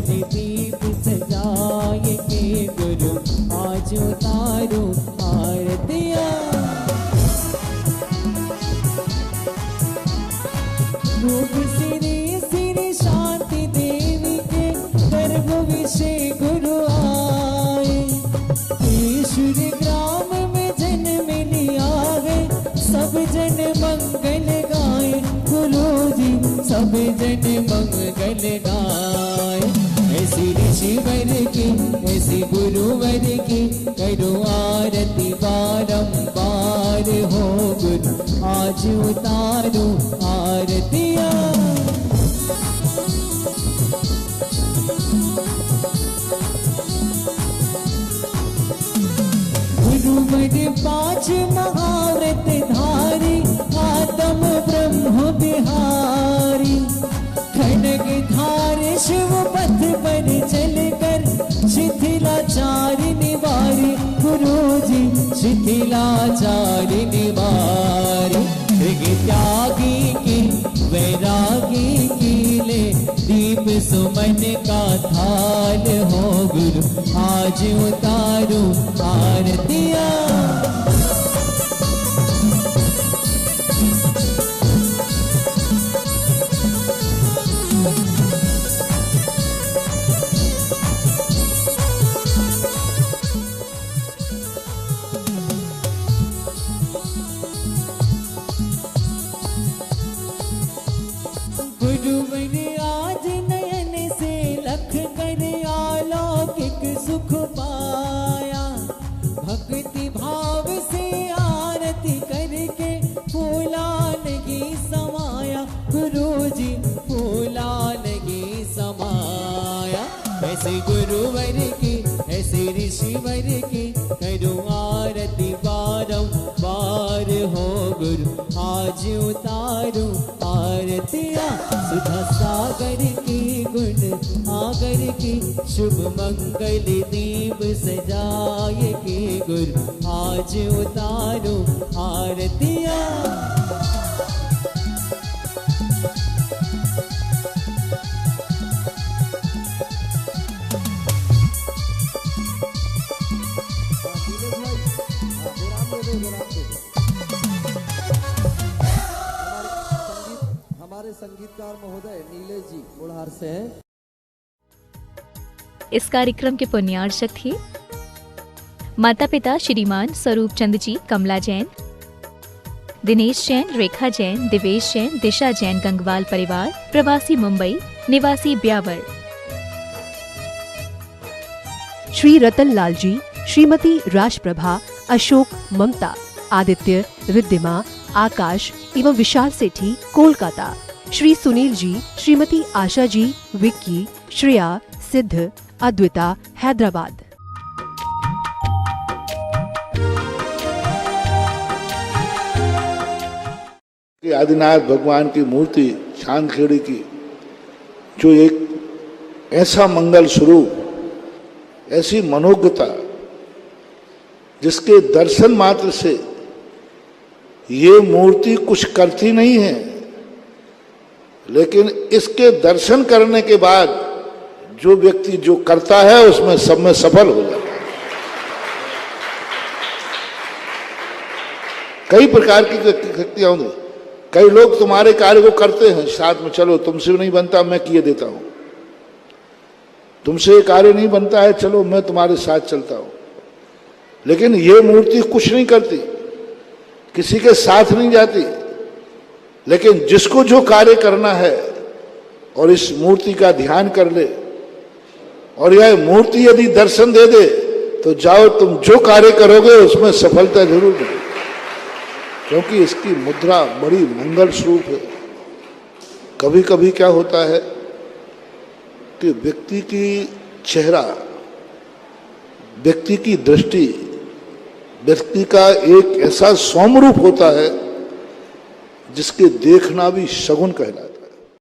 दीप सजाए के गुरु आज उतारो आरतियाँ। रूप सिरे सिरे शांति देवी के गर्भ विषे गुरु आए। ईश्वर ग्राम में जन्म लिया है, सब जन मंगल गाए। गुरु जी सब जन मंगल गाए। ऐसी ऋषिवर की ऐसी गुरुवर की करो आरती बारंबार हो गुरु आज उतारो आरतियाँ। गुरुवर पाँच महाव्रत धारी आत्म ब्रह्म बिहारी। खड्ग धार शिव पथ पर चलकर शिथिलाचार निवारी। गुरुजी शिथिलाचार निवारी। ऋग त्यागी की वैरागी की ले दीप सुमन का थाल हो गुरु आज उतारो आरतियाँ। गुरुवर आज नयन से लख कर अलौकिक सुख पाया। भक्ति भाव से आरती करके फूला लगी समाया। गुरुजी फूला लगी समाया। ऐसे गुरुवर की ऐसे ऋषिवर की करो आरती बारंबार हो गुरु आज उतारो आरतियाँ। सुधा सागर की गुण आगर की शुभ मंगल दीप सजाए के गुरु आज उतारो आरतियाँ। हमारे संगीतकार महोदय नीलेश जी बुढ़ार से हैं। इस कार्यक्रम के पुण्यार्चक थे माता पिता श्रीमान स्वरूप चंद जी, कमला जैन, दिनेश जैन, रेखा जैन, दिवेश जैन, दिशा जैन, गंगवाल परिवार, प्रवासी मुंबई, निवासी ब्यावर। श्री रतन लाल जी, श्रीमती राजप्रभा, अशोक, ममता, आदित्य, रिद्धिमा, आकाश एवं विशाल सेठी, कोलकाता। श्री सुनील जी, श्रीमती आशा जी, विक्की, श्रेया, सिद्ध, अद्विता, हैदराबाद। आदिनाथ भगवान की मूर्ति चांदखेड़ी की, जो एक ऐसा मंगल स्वरूप, ऐसी मनोज्ञता, जिसके दर्शन मात्र से ये मूर्ति कुछ करती नहीं है, लेकिन इसके दर्शन करने के बाद जो व्यक्ति जो करता है उसमें सब में सफल हो जाता है। कई प्रकार की शक्तियां होंगी। कई लोग तुम्हारे कार्य को करते हैं साथ में, चलो तुमसे नहीं बनता मैं किए देता हूं, तुमसे कार्य नहीं बनता है चलो मैं तुम्हारे साथ चलता हूं। लेकिन ये मूर्ति कुछ नहीं करती, किसी के साथ नहीं जाती, लेकिन जिसको जो कार्य करना है और इस मूर्ति का ध्यान कर ले और यह मूर्ति यदि दर्शन दे दे तो जाओ तुम जो कार्य करोगे उसमें सफलता जरूर मिलेगी, क्योंकि इसकी मुद्रा बड़ी मंगल स्वरूप है। कभी कभी क्या होता है कि व्यक्ति की चेहरा, व्यक्ति की दृष्टि, व्यक्ति का एक ऐसा सौम्य रूप होता है जिसके देखना भी शगुन कहलाता है।